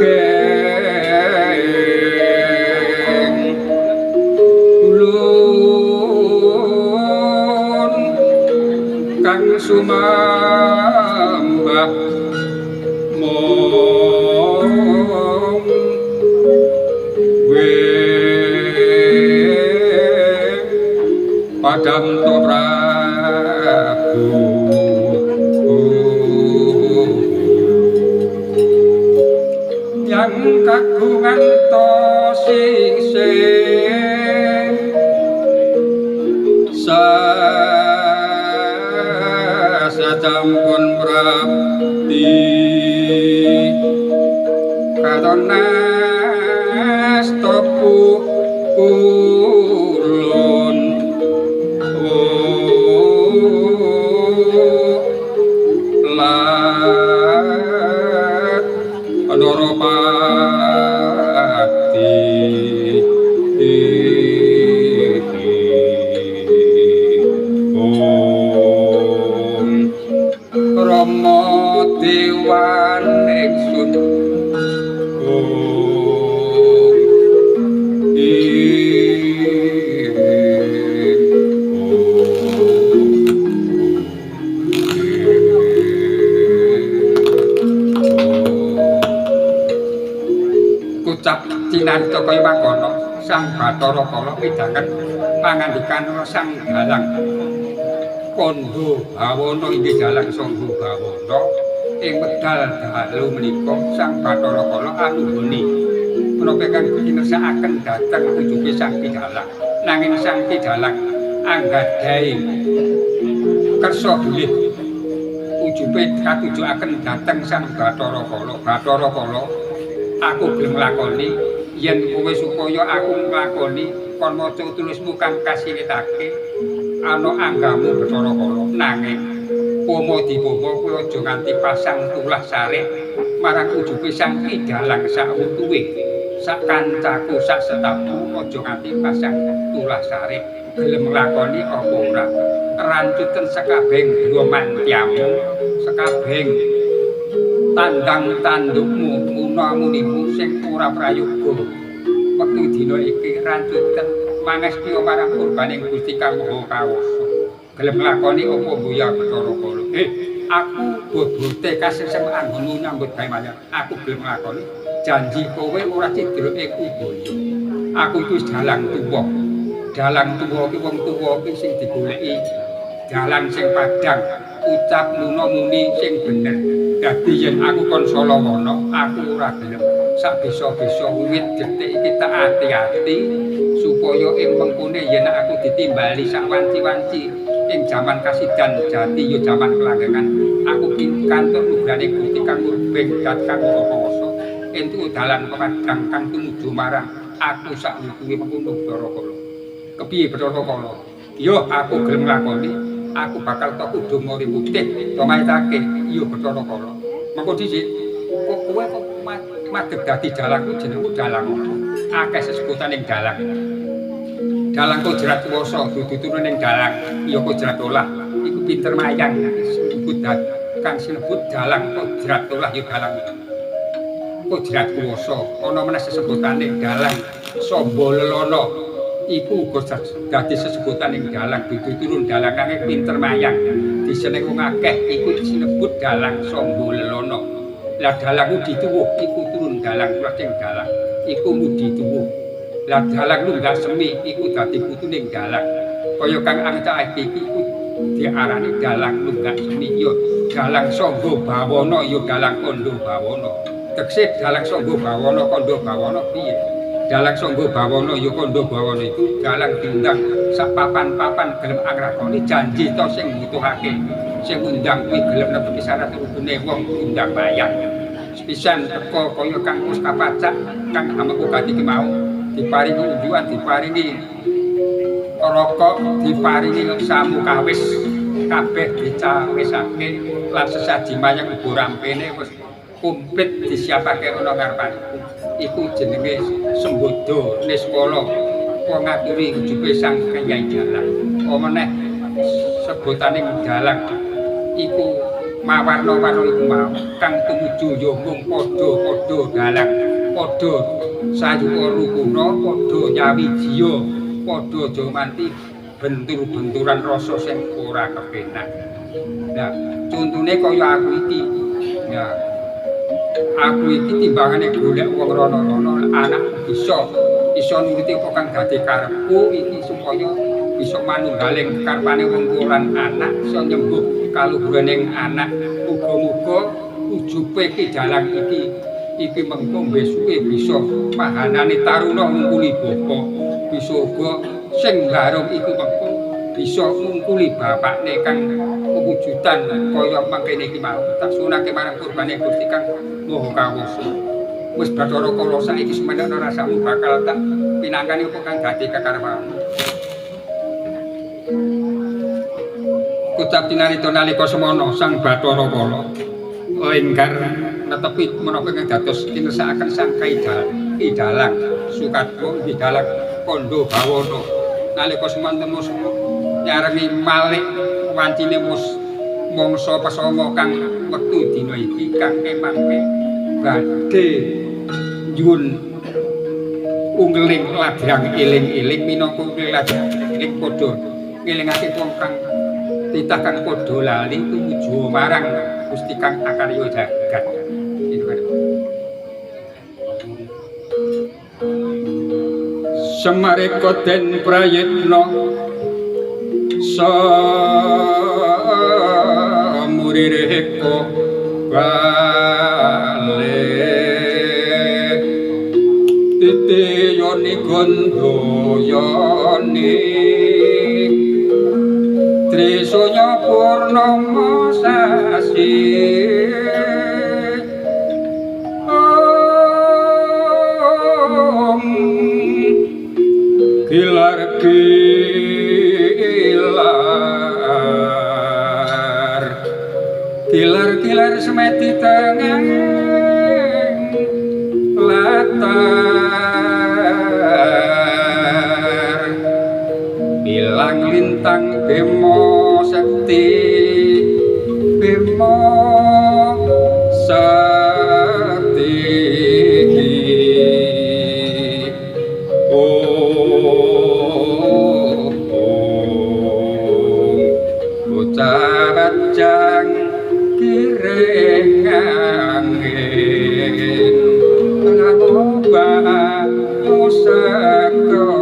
ulun kang sumambah mong padam to Prabu yang kagungan to singsing sacampun prapti katonas topu ulun lat Anoropati Om Rama Dewan ingsun Cinarita kaya mangkono Sang Bathara Kala midhanget pangandikan Sang Dalang Kandha Bawana inggih dalang Sangga Bawana ing wekdal dalu menika Sang Bathara Kala anuhuni menapa kang kinersakaken dhateng ujuke Sang Dalang nanging Sang Dalang anggadhahi kersa bilih ujupe katujukaken dhateng Sang Bathara Kala. Bathara Kala aku gelem nglakoni yen kowe supaya aku nglakoni kon maca tulismu kang kasiwitake ana anggamu Bathara Kala nanging pomo dipomo kowe aja nganti pasang tulah sare marang ujube Sang Dalang sak wutuhe sak kancaku sak setapu aja nganti pasang tulah sare gelem nglakoni apa ora rancuten sekabehing bloman tiamu sekabehing tandang tandukmu munamunimu sing ora prayoga wektu dina iki rancutan mangesti marang kurbaning Gusti Kang Maha Kawasa gelem nglakoni apa mbuya Bathara Kala aku bobote kasengseman ngono nyambut gawe mayat aku gelem nglakoni janji kowe ora cidroke kubaya aku iki wis dalang tuwa ki wong tuwa ki sing digoleki dalang sing padhang ucap luna muni sing bener dadi yen aku kon Salawana aku ora gelem sak bisa-bisa wiwit detik iki tak ati-ati supaya ing mengkune yen aku ditimbali sak wanci-wanci ing jaman kasidan jati ya jaman kelanggengan aku pikantuk nugrane Gusti Kang Murbeng dat Kang Maha Kawasa entuk dalan pemadhang kang tumuju marang aku sak kuwi mengkono Bathara Kala kepiye Bathara Kala ya aku gelem nglakoni aku bakal tok kudu mori putih to maitake iya Bathara Kala mengko dhisik kok kowe kok madhep dadi dalang jenengmu dalang akeh sesebutan ing dalang dalang kok jerat kuwasa dudu turun ning dalang iya kok jerat olah iku pinter mayang disebut kang sinebut dalang kok jerat olah ya dalang kok jerat kuwasa ana meneh sesebutane dalang samba lelana iku uga dadi sesebutan ing dalang dudu turun dalangane pinter mayang diseneng wong akeh iku sinebut dalang samba lelana lah dalang dituwuh iku turun dalang sing dalang iku mudi tuwuh lah dalang lunggah semi iku dadi putuning dalang kaya kang angcake iki iku diarani dalang lunggah semi ya dalang sangga bawana ya dalang kandha bawana tekse dalang sangga bawana kandha bawana piye dalang sangga bawana ya kandha bawana iku dalang diundang sak papan-papan gelem angrakoni janji to sing mbutuhake sing ngundang kuwi gelem nepi syarat rukune wong undang bayang pisan teko kaya kang wis kapacak kang ameku gati ki mau diparingi unjuan diparingi rokok diparingi samu kawis kabeh dicawisake lan sesaji mayang uga rampene wis komplit disiapake ana ngarepane iku jenenge sembodo niskala pangaturi ujube sang Kyai Dalang meneh sebutane dalang iku mawarna-warna iku mau kang tumuju ya mung padha-padha dalang padha sayuka rukuna padha nyawijiya padha aja manti bentur-benturan rasa sing ora kepenak. Nah, contone kaya aku iki. Ya. Aku iki timbangane golek wong rono-rono anak iso nuruti apa kang dadi karepku iki supaya bisa manunggaling karepane wong tuwa lan anak iso nyembuh kaluhuraning anak muga-muga ujube ki dalang iki mengko besuke bisa mahanane taruna ngungkuli bapa bisa uga sing garong iku mengko bisa ngungkuli bapakne kang kewujudan kaya mangkene iki mau tak sunake marang kurbane Gusti Kang Maha Kawasa wis Bathara Kala saiki semenana rasamu bakal tak pinangkani apa kang dadi kekarepanmu Kucap tinarita nalika semana Sang Bathara Kala enggar netepi menapa ingkang dados kinesakaken Sang Kyai Dalang Sukatmo Dalang Kandha Bawana nalika semanten nyarengi malih wancine mangsa pesama kang wektu dina iki kang emangke badhe nyuwun unggeling ladrang eling-eling minangka ladang eling padha ngelingake wong kang titah kang padha lali tumuju marang Gusti Kang Akarya Jagat. Samareka den prayitna samurireka balik titiyoni gandayani Trisanya purnama sasi Kilar semeti tengah latar bilang lintang bemo sakti bemo sa bocah bajang kireng angin ngamoba musakoro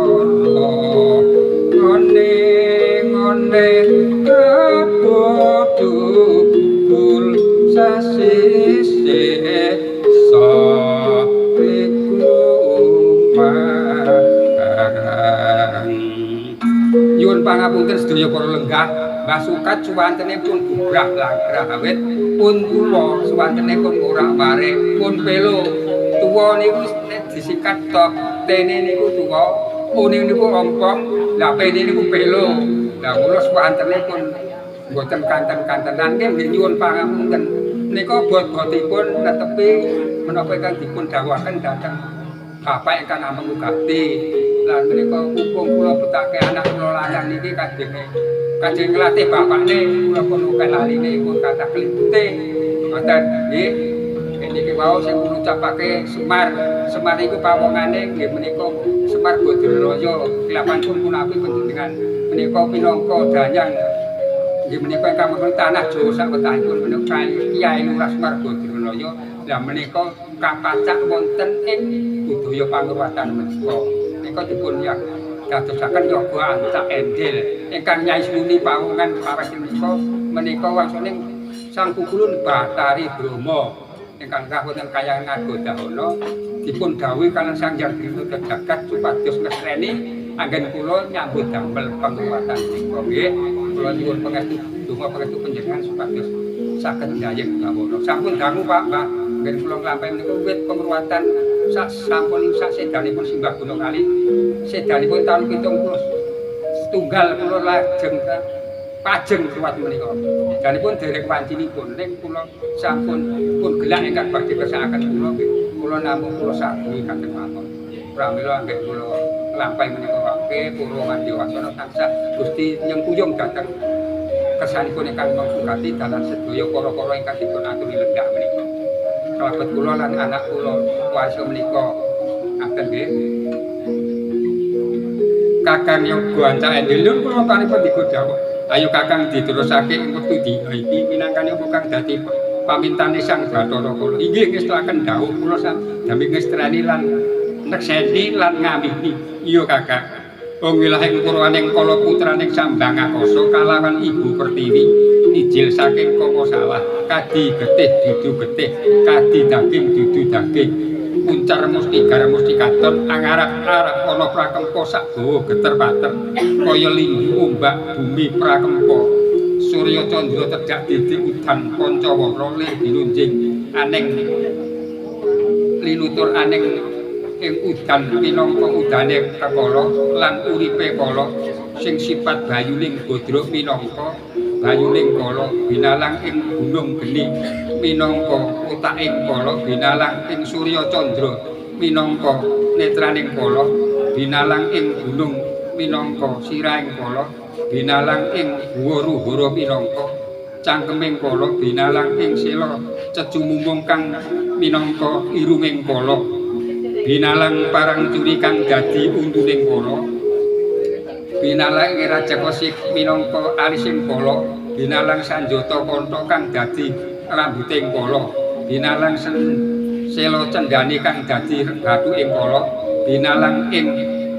ngone kabudul sasise so iku marang nyuwun pangapunten sedaya para lenggah Basukat suwantenipun bubrah langkrah awit pun tuwa suwantenipun ora mare pun pelo tuwa niku nek disikat tok tene niku tuwa une niku ompong la pene niku pelo la kula suwantenipun mboten kanten-kantenan nggih nyuwun pangapunten nika bot-botipun netepi menapa ingkang dipun dawuhaken dhateng Bapak ingkang Ameng Gati lan menika mumpung kula betake anak kula lanang niki kajeng nglatih bapakne kula pun uga laline pun kathah klipute ngoten nggih niki wau sing ngucapake Semar iku pawongane nggih menika Semar Badranaya kelapanipun punapi panjenengan menika pinangka danyang nggih menika ingkang mengken tanah Jawa sak wetahipun menika Kyai Lurah Semar Badranaya lah menika kapacak wonten ing budaya pangurwatan menika dipun dadosaken yoga ancak endil ingkang Nyai Suni pawongan menika wangsane Sang Kukulun Batari Brahma ingkang wonten Kayang Nagodahana dipun dawuhi kaliyan Sang Hyang Trihita Jagat supados ngestreni anggen kula nyambut damel pangurwatan menika nggih kula nyuwun pangestu donga pangestu panjenengan supados saged ndayeng bawana sampun dangu Pak Mbah anggen kula nglampahi menika wit pangurwatan sampun sedanipun Simbah Gunung Kali sedanipun taun 70 setunggal kula lajeng pajeng ruwat menika danipun dereng wancinipun ning kula sampun pun gelak ingkang badhe kersakaken kula namung kula sadhi kanthi mawon pramila anggen kula lampahi menika wae para mandewasana tansah Gusti nyengkuyung dhateng kersanipun ingkang mangkati dalan sedaya para-para ingkang dipun aturi lenggah menika kalebet kula lan anak kula warsa menika ngaten nggih Kakang Yoga Ancak Endil kula panipun digodhawuh ayo Kakang diterusake ing wektu dina iki minangkane kang dadi pamintane Sang Bathara Kala inggih ngestakaken dawuh kula sami ngestrani lan nekseni lan ngamini iya Kakang wong wilahing purwaning kala putraning Sambang Akasa kalawan Ibu Pertiwi ijil saking koko salah kadi getih dudu getih kadi daging dudu daging puncar musti garam musti katon angarap-arap ana prakempa sak gawa geter pater kaya linggu ombak bumi prakempa surya candra tedhak didik udan pancawara lir dinunjing aneng linutur aneng ing udan minangka udane kekala lan uripe kala sing sifat bayuning bodro minangka bayuning kala binalang ing gunung geni minangka utaking kala binalang ing surya candra minangka netraning kala binalang ing gunung minangka sirahing kala binalang ing guwa ruhara minangka cangkeming kala binalang ing sela cecumumung kang minangka irunging kala binalang parang curi kang dadi untuning kala binalang Rajakosik minangka alising kala binalang sanjata kantha kang dadi rambuting kala binalang sela cendhane kang dadi batuking kala binalang ing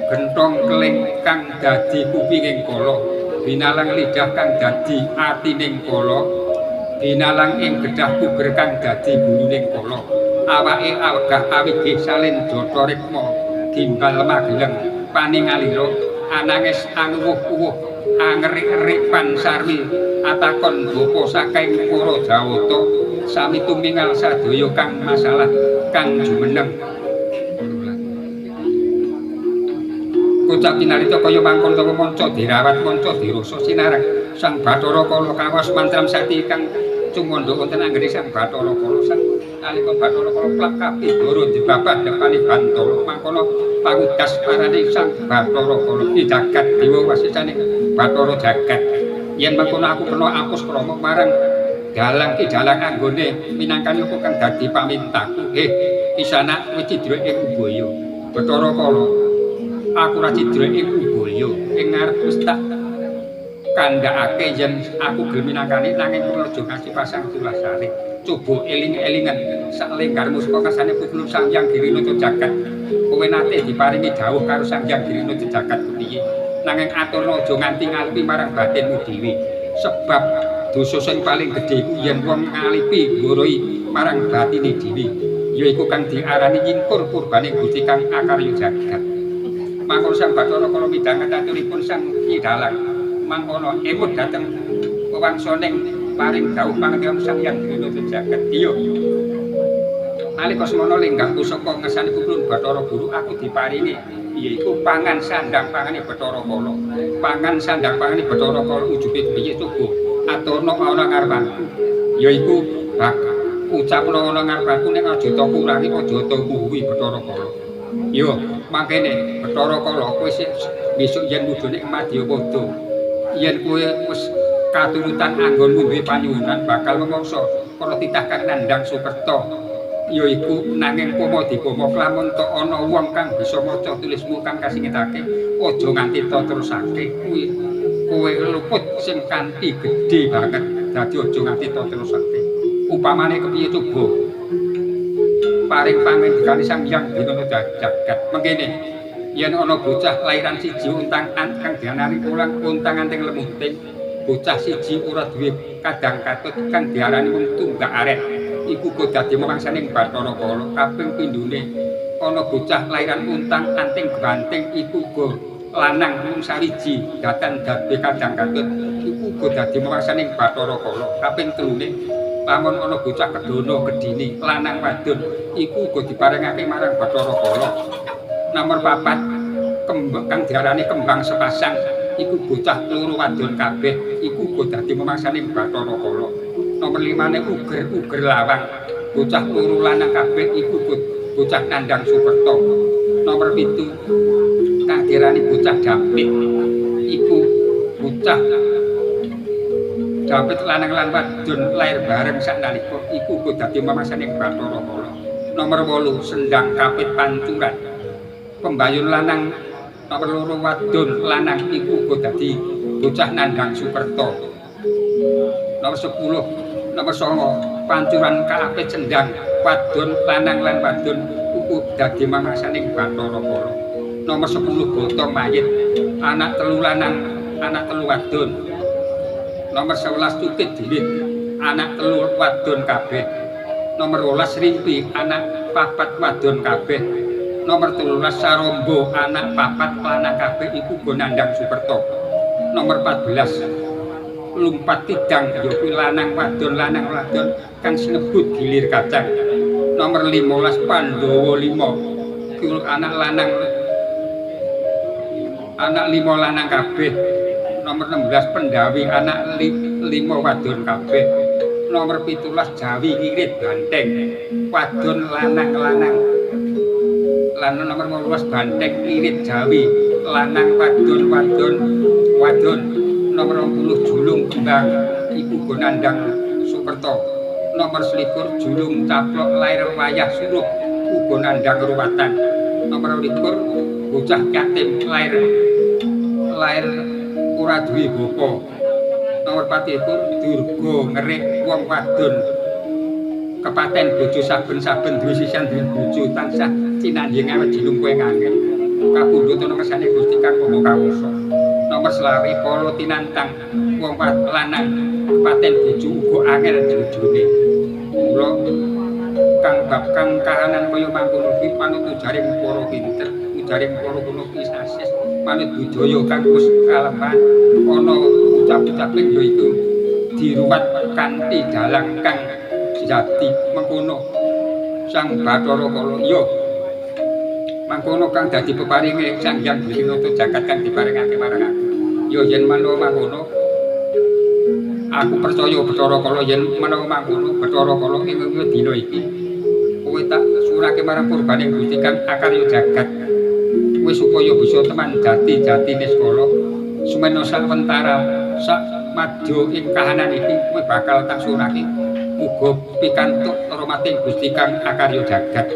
genthong keling kang dadi kupinging kala binalang lidah kang dadi atining kala binalang ing gedhah puger kang dadi buluning kala awake awegah awigih salin jata rikma gimbal mageleng paningalira anangis anguwuh-uwuh angerik-erik pansarwi atakon bapa saking para Jawata sami tumingal sadaya kang masalah kang jumeneng kocap pinarita kaya mangkon kaya manca dirawat manca dirasa sinareng Sang Bathara Kala kawas mantram sakti kang cumandha wonten anggene Sang Bathara Kala sang nalika Bathara Kala plak kapindhara dibabat depane Bantala mangkono pangudas parane Sang Bathara Kala jagat dewa wasisane Bathara jagat yen mangkono aku kena apus krama marang dalang ki dalang anggone minangkane kang dadi pamintaku Kisana wis cidra ing Ubaya. Bathara Kala aku ra cidra ing Ubaya. Ing ngarep wis tak kandhakake yen aku gelem minangkani nanging kula aja ngasih pasang tulasane. Coba eling-elingan saklenggarmu saka kasane Putra Sang Hyang Girinoto Jagat. Kowe nate diparingi dawuh karo Sang Hyang Girinoto Jagat kepiye? Nanging aturna aja nganti ngalipi marang batinmu dhewe. Sebab dosa sing paling gedhe iku yen wong ngalipi nggoroi marang batine dhewe. Yaiku kang diarani nyingkur purbane Gusti Kang Akarya Jagat. Mangkono Sang Bathara Kala midhanget aturipun Sang Nyidalang. Mangkono emut dhateng wewangsaning paring dawuh pangandikan Sang Hyang Girinoto Jagat. Iya. Nalika semana lenggang pusaka ngersani Putrun Bathara Guru aku diparingi yaiku pangan sandang pangane Bathara Kala. Pangan sandang pangane Bathara Kala ujube piye coba aturna ana ngarepanku. Yaiku ucapna ana ngarepanku ning aja ta kurangi aja ta kuwi Bathara Kala. Yo, mangkene Bathara Kala kowe besok yen mudhune ing Madyapada. Yen kowe wis katurutan anggonmu duwe panyuwunan bakal mangsa para titah kang nandhang Sukerta. Yaiku nanging pama dipama lamun tok ana wong kang bisa maca tulismu kang kasingitake aja nganti terusake kuwi kowe luput sing kanthi gedhe banget dadi aja nganti terusake upamane kepiye coba paring pangandikane Sang Hyang Girinoto Jagat mengkene yen ana bocah lairan siji untang-an kang diarani ulang untang anting lemuting bocah siji ora duwe kadang katut kang diarani wong tunggak arek iku kok dadi mangsaning Bathara Kala kaping pindhone ana bocah lairan untang anting banting iku go lanang mung sawiji datan dadi kadang katut iku go dadi mangsaning Bathara Kala kaping telune lamun ana bocah kedono gedhine lanang wadon iku go diparengake marang Bathara Kala nomor 4 kembang kang diarani kembang sepasang iku bocah loro wadon kabeh iku go dadi mangsaning Bathara Kala nomor 5 uger lawang bocah loro lanang kabeh iku bocah nandhang Sukerta nomor 7 kang diarani bocah Dampit iku bocah Dampit lanang lan wadon lair bareng saknalika iku go dadi mangsaning Bathara Kala nomor 8 sendang kapit pancuran pembayun lanang nomor 2 wadon lanang iku go dadi bocah nandhang Sukerta nomor 10 nomor 9 pancuran kapit sendang wadon lanang lan wadon iku dadi mangsaning Bathara Kala nomor 10 botong mayit anak 3 lanang anak 3 wadon nomor 11 tukit dilit anak 3 wadon kabeh nomor 12 rimpi anak 4 wadon kabeh nomor 13 sarombo anak 4 lanang kabeh iku go nandhang Sukerta nomor 14 lumpat tidang yaiku lanang wadon kang sinebut gilir kacang nomor 15 Pandhawa 5 iku anak 5 lanang kabeh nomor 16 Pendawi anak 5 wadon kabeh nomor 17 Jawi Irit Banteng wadon lanang nomor 18 Banteng Irit Jawi lanang wadon nomor 20 Julung Kembang iku go nandhang Sukerta nomor 21 Julung Caplok lair wayah suruh uga nandhang Ruwatan nomor 22 bocah yatim lair ora duwe bapa nomor 24 Durga ngerik wong wadon kepaten bojo saben-saben duwe sisan duwe bojo tansah cinandhing awet jinungkuwe ngangge kapundhut ana kersane Gusti Kang Maha Kawasa nomor 20 kala tinantang wong lanang kepaten bojo uga angel jojone mula kang kahanan kaya mangkono iki manut jaring para pinter jaring para kuno pisasis manut budaya kang wis kalepan ana ucap-ucaping yaiku diruwat kanthi dalang kang jati mengkono Sang Bathara Kala iya mangkono kang dadi peparinge Sang Hyang Girinoto Jagat kang diparingake marang aku ya yen manawa mangkono aku percaya Bathara Kala yen manawa mangkono Bathara Kala ing dina iki kowe tak surake marang purbane Gusti Kang Akarya Jagat kowe supaya bisa teman jati-jatine skala sumena sawentara sak madya ing kahanan iki kowe bakal tak surake muga pikantuk rahmating Gusti Kang Akarya Jagat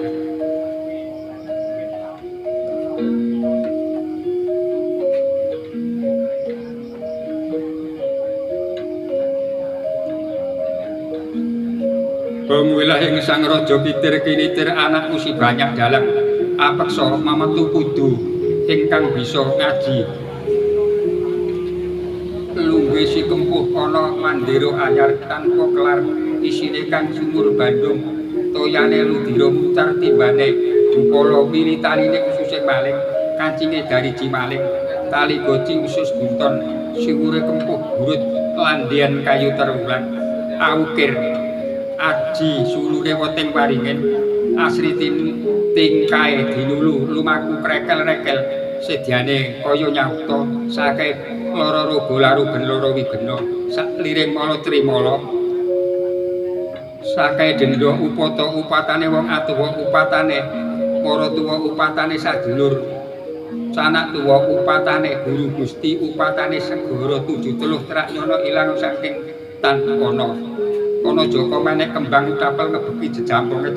ing sang raja pitir kinitir anakmu si banyak dalang apeksa mametu kudu ingkang bisa ngaji lungguh si kempuh ana mandira anyar tanpa kelar isine kang sumur bandung toyane ludira mutar timbane upala wiritaline ususing maling kancinge dari cimaling tali goci usus bunton siwure kempuh burut landian kayu terulang aukir aji sulure weteng waringin asritin tingkae dinulu lumaku krekel-rekel sedyane kaya nyauta saking lara roga larugen lara wigena sak liring mala trimala saking denda upata upatane wong atuwa upatane para tuwa upatane sadulur sanak tuwa upatane guru Gusti upatane segara 73 trak nyono ilang saking tanpono kono Joko menek kembang utapel ngebeki jejamponge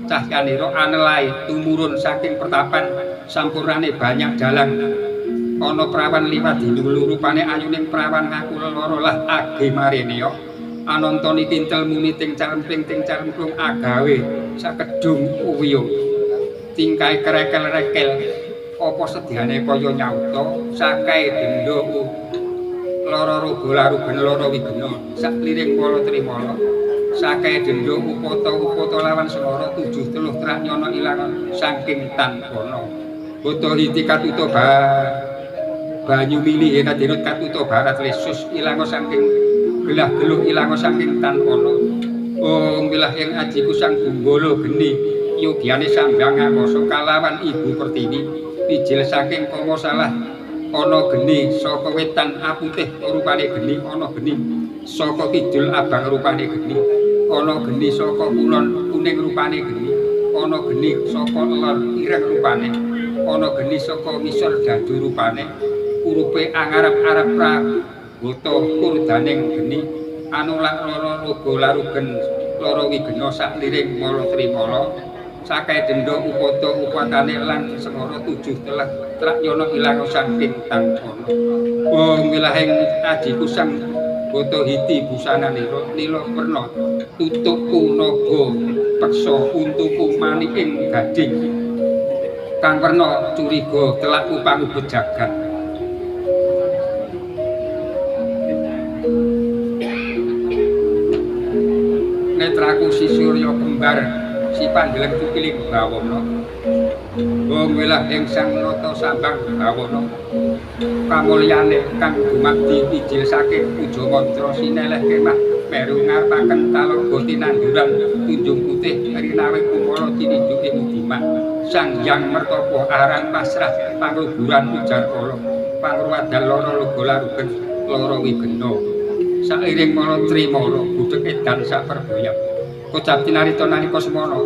cahyanira anelai tumurun saking pertapan sampurnane banyak dalang ana prawan liwat dinulu rupane ayuning prawan ngaku lara lah age mareneo anontoni tintel muni ting caremping ting caremplung agawe sakedung uwiyung tingkai kerekel-rekel apa sediane kaya nyauta sakae denda lara roga larugen lara wigena sak liring mala trimala sakae denda upata lawan swara 73 trak nyono ilang saking tanpono boto hiti katuta banyu milih kadirut katuta barat lesus ilang saking gelah geluh ilang saking tanpono oh milah ing ajiku sang Bunggala geni yogyane sambang ngakasa kalawan Ibu Pertiwi pijil saking kama salah ana geni saka wetan aputih rupane geni ana geni saka kidul abang rupane geni ana geni saka kulon kuning rupane geni ana geni saka lor ireng rupane ana geni saka ngisor dadu rupane urupe angarep-arep praboto kurdaning geni anulak lara roga larugen lara wigena sak liring mala trimala sakae denda upata upatane lan segara 7 trak nyono ilang saking tanpono oh milahing ajiku sang boto hiti busananira nila perna tutukku naga peksa untuku maniking gading kang perna curiga telakku pangubet jagat netraku si surya kembar si pandeleng tukiling bawana wong welah ing sang nata sambang bawana kamulyane kang dumadi ijil saking puja mantra sineleh kemah meru ngarepaken talaga tinanduran tunjung putih rinawe kumala tininjuk ing udiman sang hyang mertapa aran pasrah pangluburan ujar kala pangruwadal lara loga larugen lara wigena sairing mala trimala budheg edan sak perboyang kocap tinarita nalika semana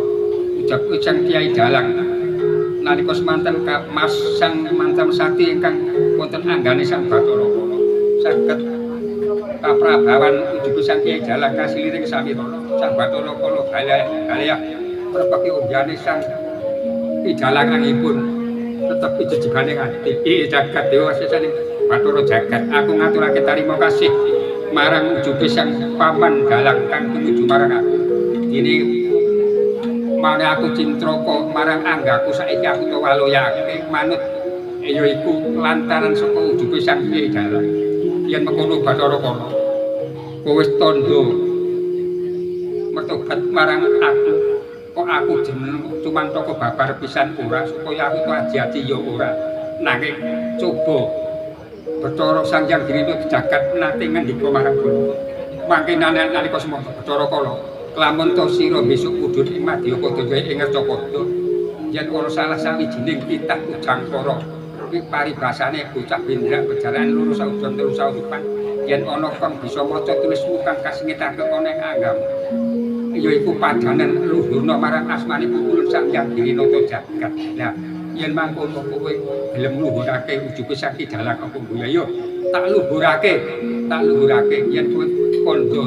ujab ujang Kiai Dalang nalika semanten Mas sang mantan sakti ingkang wonten anggane sang Bathara Kala saged kaprabawan ujug sang Kiai Dalang kasiliring samirana sang Bathara Kala galih prepeki unjane sang Ki Dalang angipun tetep jejegane ati jagat dewa sesane Bathara jagat aku ngaturake tarima kasih marang ujube sang paman Dalang kang tumuju marang aku ini mane aku cintraka marang anggaku saiki aku to waloyake manut ya iku lantaran saka ujube sang Kiai Dalang yen mengkono Bathara Kala kowe wis tandha mertobat marang aku kok aku jeneng cumantaka babar pisan ora supaya aku to aji-aji ya ora nanging coba Bathara Sang Hyang Dirina jagat nate ngendika marang kula mangke nalika semana Bathara Kala lamun to sira besok kudun ing Madyapada ing Ngercapada yen ana salah sawijining titah ujangkara kuwi paribasane bocah bendrak bejaran loro saujon telu saurupan yen ana kang bisa maca tulismu kang kasingitake ana ing anggam ya iku padanan luhurna marang asmane Pukulun Sang Hyang Dirina jagat lah yen mangkono kowe gelem luhurake ujube Sakti Dalang apa mboya yo tak luhurake yen kowe kandha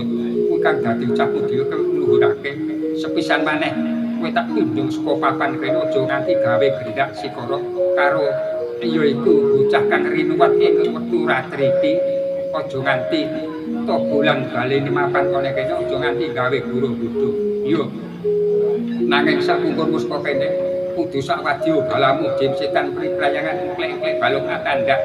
kang dadi ucapmu dhewe luhurake sepisan maneh kowe tak tunjung saka papan kene aja nganti gawe gendak sikara karo ya iku bocah kang rinuwat ing wektu ratri iki aja nganti to bulan balene mapan kene aja nganti gawe guru bodho Yo nanging sakungkur muska kene kudu sawadya balamu jin setan priprayangan klek-klek balung atandak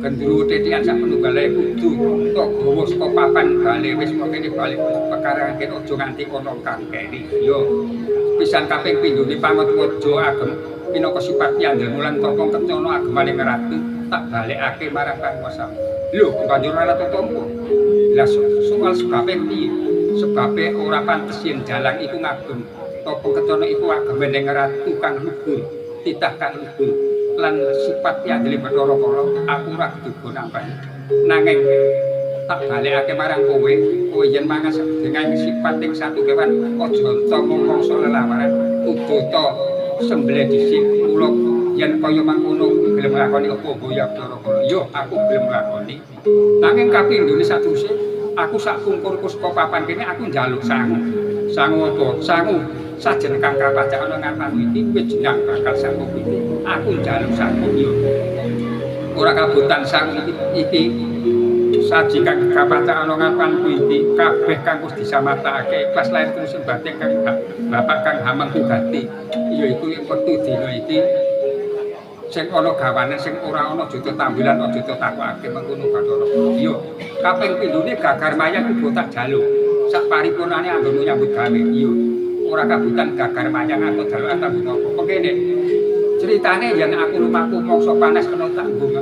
gendruwo titian sak penunggale kudu to gawa saka papan bale wis kene bali pekarangan kene aja nganti ana kang keri. Yo pisan kaping pindhone pangatwaja agem minangka sifat yandel mulan tokong kencana agemaning ratu tak balekake marang panguwasa. Lho banjur ana totompo. Lah soal sebabe piye? Sebabe ora pantes yen dalang iku ngagem. Topong kencana iku agemening ratu kang luhur, titah kang luhur lan sifat yandel Bathara Kala aku ora kudu nambani. Nanging tak balekake marang kowe yen mangas dengan sifat ing satu kewan aja ento mongso lelawaran kudu to sembelih dhisik kula yen kaya mangkono gelem nglakoni apa ya Bathara Kala yo aku gelem nglakoni nanging kapindhone saterusé aku sak kungkurku saka papan kene aku njaluk sangu apa sangu sajen kang kapacak ana ngarepku iki wis jeneng bakal sangu iki aku njaluk sangu yo ora kabutan sangu iki saji kang kapacak ana ngarepanku iki kabeh kang wis disamatakake pas lair terus batik kang Bapak Kang Hamengkugati yaiku wektu dina iki sing ana gawanen sing ora ana juta tambilan aja takokake mengkono Bathara iya kaping pindhone gagar mayang iku tak jaluk sak paripurnane anggonmu nyambut gawe iya ora kabutan gagar mayang atau jaluk tambung apa pengene ceritane yen aku lumaku mangsa panas kena tanggung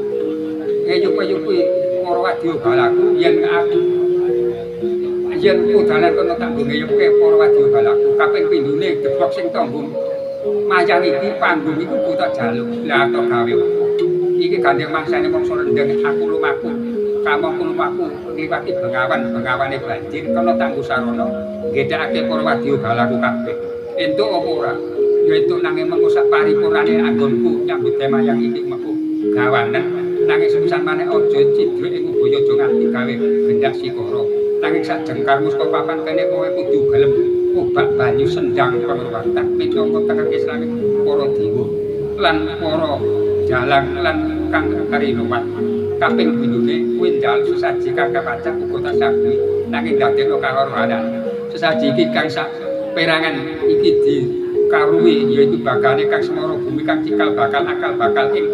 ngeyup-eyup kuwi para wadya balaku yen aku yen udalan kena tanggung ngeyupke para wadya balaku kaping pindhone gebok sing tanggung mayang iki panggung iku tak jaluk lah to gawe iki gandeng mangsane mangsa rendeng aku lumaku kamangku lumaku ngliwati bengawane banjir kena tangguh sarana ngedhakake para wadya balaku kabeh entuk apa ora ya entuk nanging mengko sak paripurnane anggonku nyambut mayang iki mengko gawanen nanging sepisan maneh aja cidhek ing ubaya aja nganti gawe gendak sikara nanging sak jengkarmu saka papan kene kowe kudu gelem obak banyu sendang pangruwatan minangka tengahke slamet para dewa lan para jalang lan kang karinowat kaping pindhone kuwi njaluk sesaji kang kapacak uga tasabi nanging dadekno kahormatan sesaji iki kang sak perangan iki dikawruhi yaitu bagane kang semara bumi kang cikal bakal akal bakal ing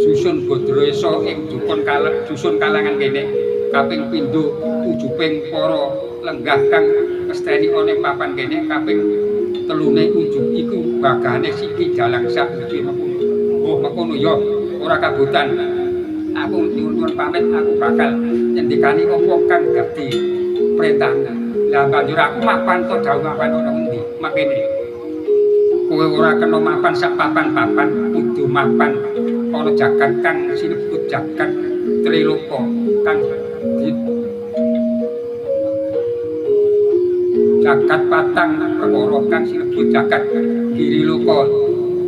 dusun Bodroesa ing dusun kalangan kene kaping pindho ujuping para lenggah kang mesteni ana papan kene kaping telune ujug iku bagane siki dalang sak iki mengkono ya ora kabutan aku nyuwun pamit aku bakal nyendikani apa kang dadi perintah lah banjur aku mapan to dawuh mapan ana endi makene kowe ora kena mapan sak papan-papan kudu mapan ana jagat kang sinebut jagat Triloka kang jagat patang perkara kang sinebut jagat Giriloka,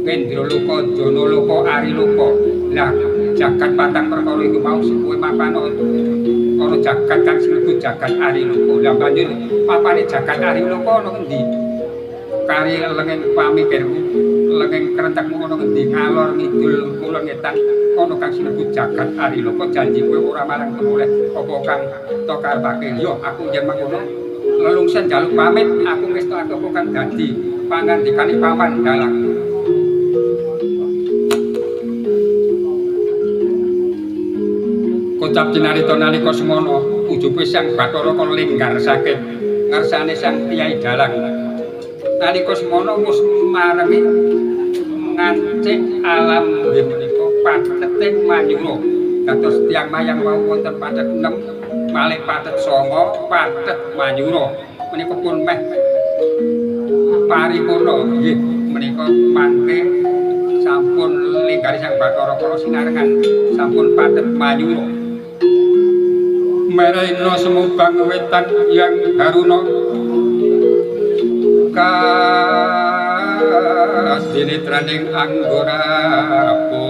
Wendraloka, Janaloka, Ariloka. Lah jagat patang perkara iku mau sing kowe mapan ana jagat kang sinebut jagat Ariloka. Lah banjur papane jagat Ariloka ana endi? Kari lengen pamikirmu, lengen kerentekmu ana endi ngalor ngidul kulon ngetan ana kang sinebut jagat Ariloka janji kowe ora marang temuleh apa kang to karepake. Yo aku yen mangkono lelungsen jaluk pamit aku ngestake apa kang dadi pangandikane pawan dalang. Kocap cinarita nalika semono ujupe Sang Bathara Kala linggar saking ngarsane Sang Kyai Dalang. Nalika semono wis marengi ngancik alam nggih menika patheting Manyura. Dados tiyang mayang wau wonten pathet 6 malih pathet 9 pathet Manyura. Menika pun meh paripurna nggih menika mangke sampun linggari Sang Bathara Kala sinarengan sampun pathet Manyura. Meraina semubang wetan yang haruna kasinitraning anggora po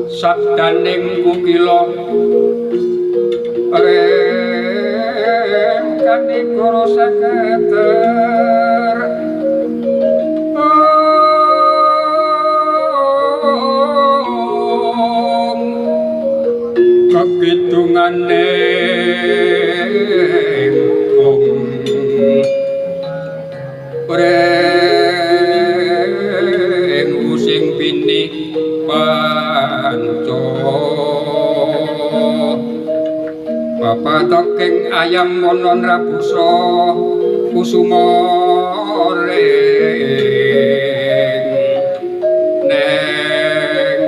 sabdaning kukila rengkani koro saketer kepitungane Preng using bini panco Bapak toking ayam monon rabuso kusumoreng neng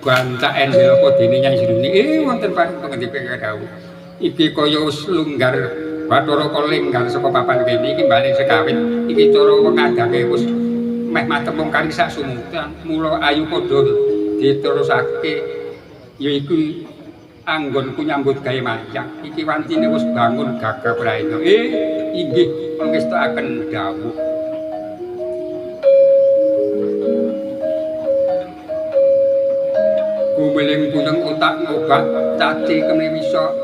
Banta endel apa dene Nyai Sruni wonten paring pengendika dawuh iki kaya wis lunggar Bathara Kalenggar saka papan kene iki bali sekawit iki cara ngadake wis meh matemung kali sak sumutan mula ayu padha diterusake yaiku anggonku nyambut gawe mancang iki wantine wis bangun gagah praena inggih pangestakaken dawuh Gumeling puneng otak ngobat caci kemewisa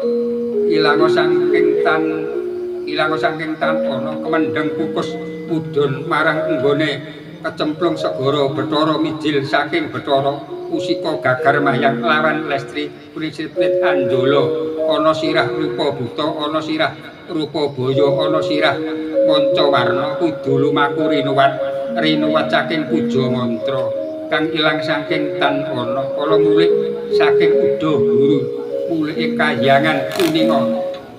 ilango saking tan ana kemendeng kukus mudhun marang enggone kecemplung segara Bathara mijil saking Bathara usika gagar mayang lawan Lestri Prisipit Anjala ana sirah rupa buta ana sirah rupa baya ana sirah pancawarna kudu lumaku rinuwat saking puja mantra kang ilang saking tan ana kala mulik saking uda guru mulike kahyangan kuninga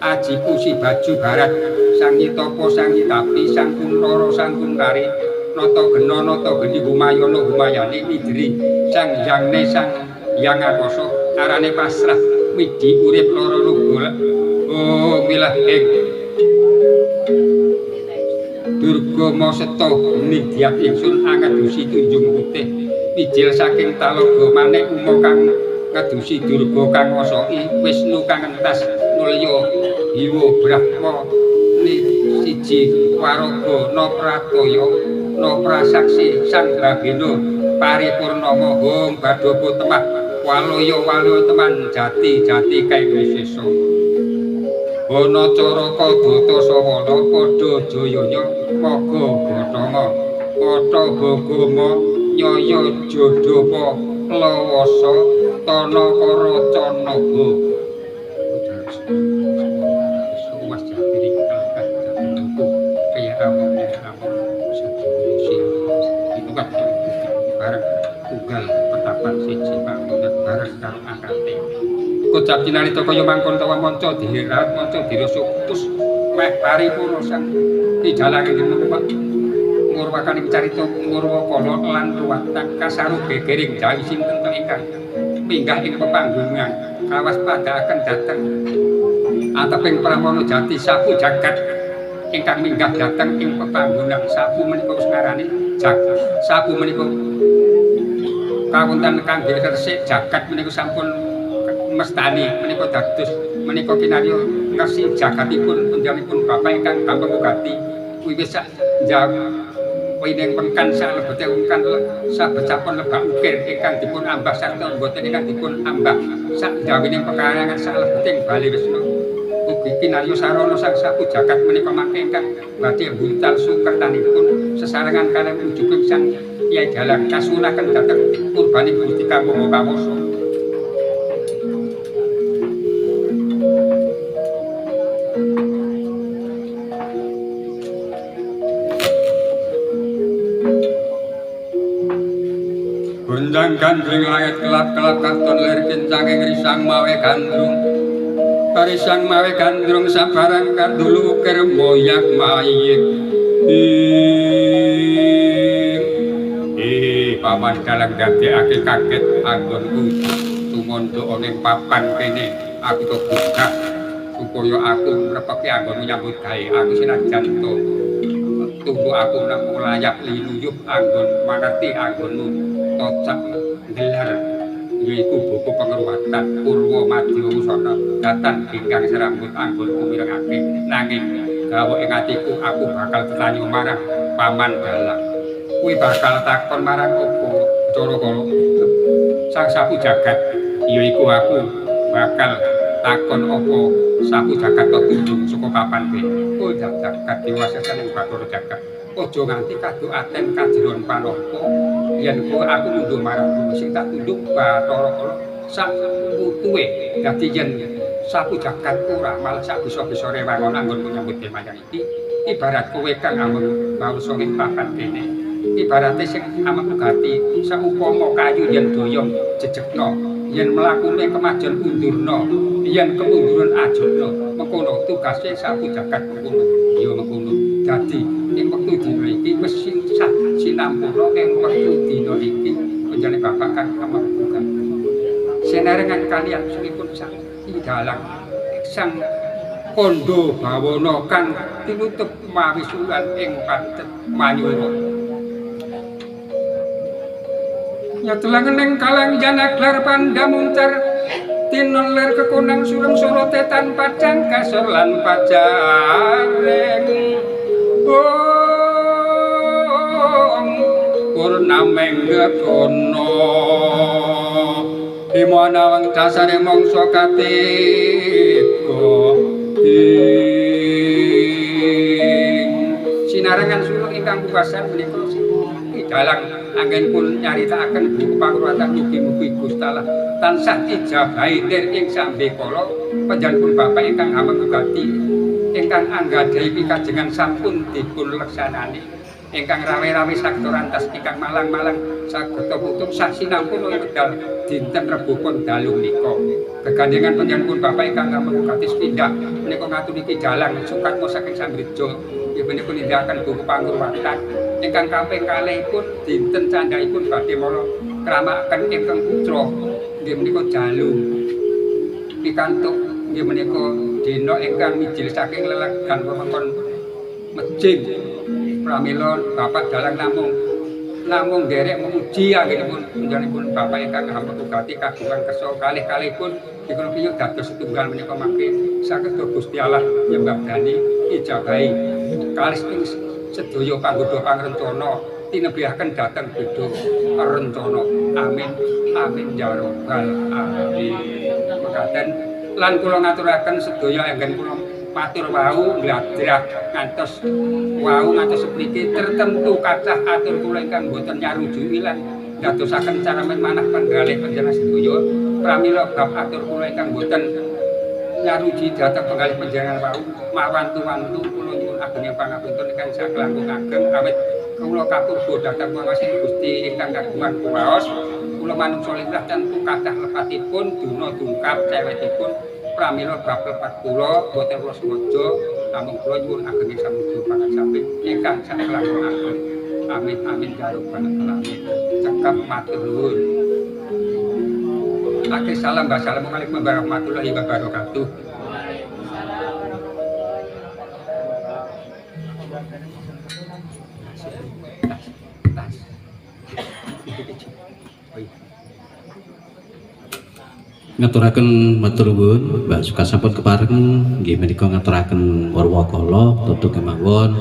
aji pusi baju barat sang Yitapa sang Yitapi sang Kuntara sang Kuntari nata gena nata geni Humayana Humayani midri sang Yangne sang Yang Akasa arane pasrah midi urip lara luga milah ing Durga Maseta nidyat ingsun angedusi tunjung putih mijil saking talaga maneh uma kang ngadusi Durga kang ngosoki Wisnu kang entas mulya Hiwa Brahma ni siji waraga na prataya na prasaksi sang Brahmana paripurnama hong badapa temah walaya teman jati kae wisesa ana caraka data sawala padha jayanya maga Bathama kata Bagama nyaya jodhapa lawasa tanakara canaga suwas jati kalkat jatiku kaya awak siji itu kan bareng tunggal petapan siji panggonan bareng karo angkate kocap cinarita kaya mangkon tawa manca diherat manca dirasuk putus meh paripurna sang idalange dinumpang ngurwakaning carita Murwakala lan ruwatang kasaru gegering jawi sinten ingkang minggah ing pepanggungan kawas padhaaken dhateng anteping pramana jati sapu jagat ingkang minggah dhateng ing pepanggungan sapu menika wis ngarani jagat sapu menika kawonten kangge resik jagat menika sampun mestani menika dados menika kinarya ngersi jagatipun panjenenganipun Bapak ingkang Bambang Ugati wiwit sak wining pengkan salebete ingkang sabecapun lebak ukir ingkang dipun ambah sarta mboten ingkang dipun ambah sak dawining pekarangan salebete Bali Wisnu ugi kinarya sarana sang sapu jagat menika mangke ingkang badhe buntal sukertanipun sesarengan kaliyan ujuging sang Kyai Dalang kasunaken dhateng purbaning Gusti Kamangka Kawasa Gunjang gandring langit kelap-kelap katon lir kincanging risang mawe gandrung Karisang mawe gandrung sabarang kandulu ukir moyak mayik Paman Dalang dadekake kaget anggonku tumondo ning papan kene aku to buka supaya aku mrepeki anggonmu nyambut gawe aku senajan to tunggu aku nang layak linuyuh anggon mangerti anggonmu tocak gelar yaiku buku pengruwatan Purwa Madya Wusana datan ingkang serambut anggonku mirengake nanging gawe ing atiku aku bakal tetanyo marang Paman Dalang kuwi bakal takon marang apa cara kala sang sapu jagat yaiku aku bakal takon apa sapu jagat tudung saka papan kowe oh jagat diwasakan ing Bathara Jagat aja nganti kadu aten kajeron panapa yen kowe aku mundur marang sing tak tunduk Bathara kala sak utuhe dadi yen sapu jagat ora malah sak bisa-bisa rewangon anggon nyambut kemayang iki ibarat kowe kang amung maosa ing papan kene ibarate sing amung gati saupama kayu yen doyong jejegna yen mlakune kemajon undurna yen kemunduran ajurna mengkono tugase sapu jagat mengkono ya mengkono dadi ing wektu dina iki wis sinampura ing wektu dina iki panjenengan bapak kang amung gati senarengan kalian sunipun sang dalang sang kondo bawana kang tinutup mawisulan ing padet manyura nyatulangen ing kalang janaklar pandamuncar tinon ler kekonang surem sorote tanpa jangkasor lan pajareng purnameng gekono dimana wang dasare mangsa kateka sinarengan sulung ingkang pugasan menika dalang anggenipun nyaritakaken buku pangruwatan mugi-mugi Gusti Allah tansah ijabahi ing sambe kala panjenenganipun bapak ingkang amangugati ingkang anggadhahi pikajengan sampun dipun leksanani ingkang rawe-rawe saged rantas ingkang malang-malang saged putung sasinampun wekdal dinten Rebo Pon dalu menika gegandhengan panjenenganipun bapak ingkang amangugati sepindhah menika ngaturiki dalang sukat saking Sambreja nggih menika nindakaken buku pangruwatan ingkang kaping kalihipun dinten candhaipun badhe mala kramakaken ingkang putra nggih menika jalu pikantuk nggih menika dina ingkang mijil saking lelegan wewengkon mejing pramila bapak dalang namung derek memuji anggenipun panjenenganipun bapak ingkang amangugati kagungan kersa kalih-kalihipun dipun piyuk dados setunggal menika mangke saged Gusti Allah nyembadani ijabahi kalis ing sedaya panggoda pangrencana tinebihaken dhateng beda rencana amin amin ya rabbal alamin mekaten lan kula ngaturaken sedaya anggen kula matur wau ngladrah ngantos sepriki tertentu kathah atur kula ingkang boten nyarujuki lan dadosaken caramen manah panggalih panjenengan sedaya pramila bab atur kula ingkang boten nyaruji dhateng penggalih panjenengan wau mawantu-wantu kula nyuwun ageng pangapunten ingkang sakelangkung ageng awit kula kapurba dhateng pangawasan Gusti ingkang kagungan kuwaos kula manungsa limrah tentu kathah lepatipun duna dungkap cewetipun pramila bab lepat kula boten kula sengaja namung kula nyuwun ageng samudya pangasamping ingkang sakelangkung ageng amin amin ya rabbal alamin cekap matur nuwun Akhir salam wassalamualaikum warahmatullahi wabarakatuh. Ngaturaken matur nuwun Mbak Sukasampun kepareng nggih menika ngaturaken warwakala tutu kemawon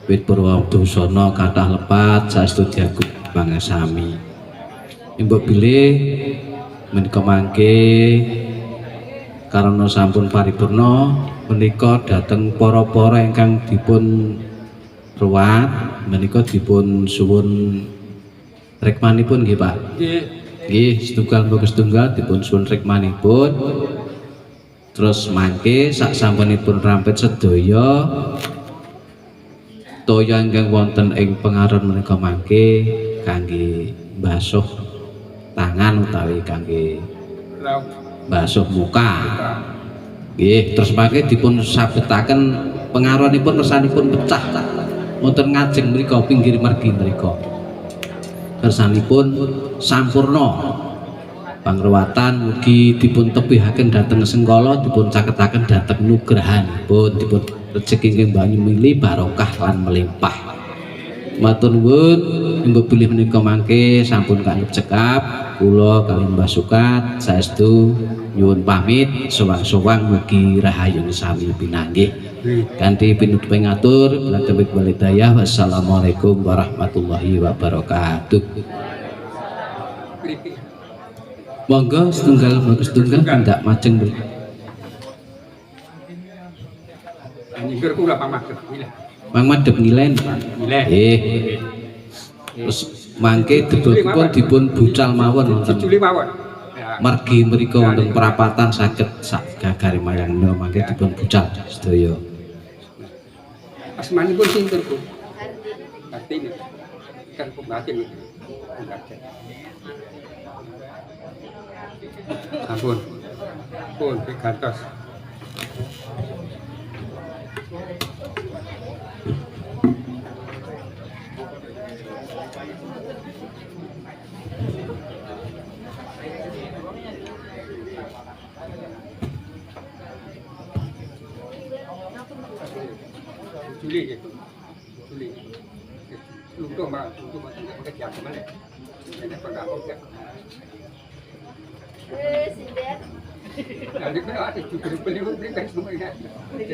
wit purwa dosana kathah lepat saestu diagung pangasami mbok bilih menika mangke karana sampun paripurna menika dhateng para-para ingkang dipun ruwat menika dipun suwun rekmanipun nggih Pak. Nggih, setunggal mboten setunggal dipun suwun rekmanipun. Terus mangke sak sampunipun rampet sedaya toya ingkang wonten ing pengaron menika mangke kangge mbasuh tangan utawi kangge basuh muka. Nggih, terus mangke dipun sabetaken pengaronipun kersanipun pecah wonten ngajeng mriku pinggir margi mriku. Kersanipun sampurna. Pangruwatan mugi dipun tebihaken dhateng sengkala dipun caketaken dhateng nugrahanipun dipun rejeki ing banyu mili barokah lan melimpah. Matur nuwun mbok bilih menika mangke sampun kanggep cekap kula kaliyan Mbah Sukat saestu nyuwun pamit sowang-sowang mugi rahayu sami pinanggih kanthi pinutuping atur lan walidayah wassalamualaikum warahmatullahi wabarakatuh. Monggo setunggal kandak majeng mriku. Nyinggur kula pamadhep ngilen. Mang madhep ngilen. Nggih. Terus mangke debetipun dipun bucal mawon wonten. Juli mawon. Ya. margi mriku wonten perapatan saged sak gagaring mangke dipun bucal sedaya. Asmanipun sinten, Bu? Kartini. Kan pembatin. Ampun. Pun pikantos. Juli gitu. Juli. Luntur mah tidak pakai jam mana. Ini penggabung ya. Sindet. Nanti kan ada juga beli kan semuanya. Ini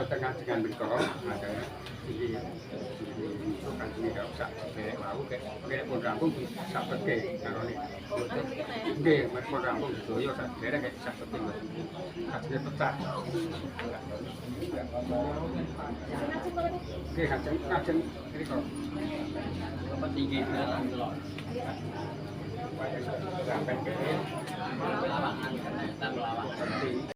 tengah dengan berkorong ada ini kan ini dak sak kayak mau kayak pun rampung sak peke karo ini nggih pun rampung doyo sak daerah kayak sak peke kasih pecah nggih kajeng ini kok apa tinggi sampai ke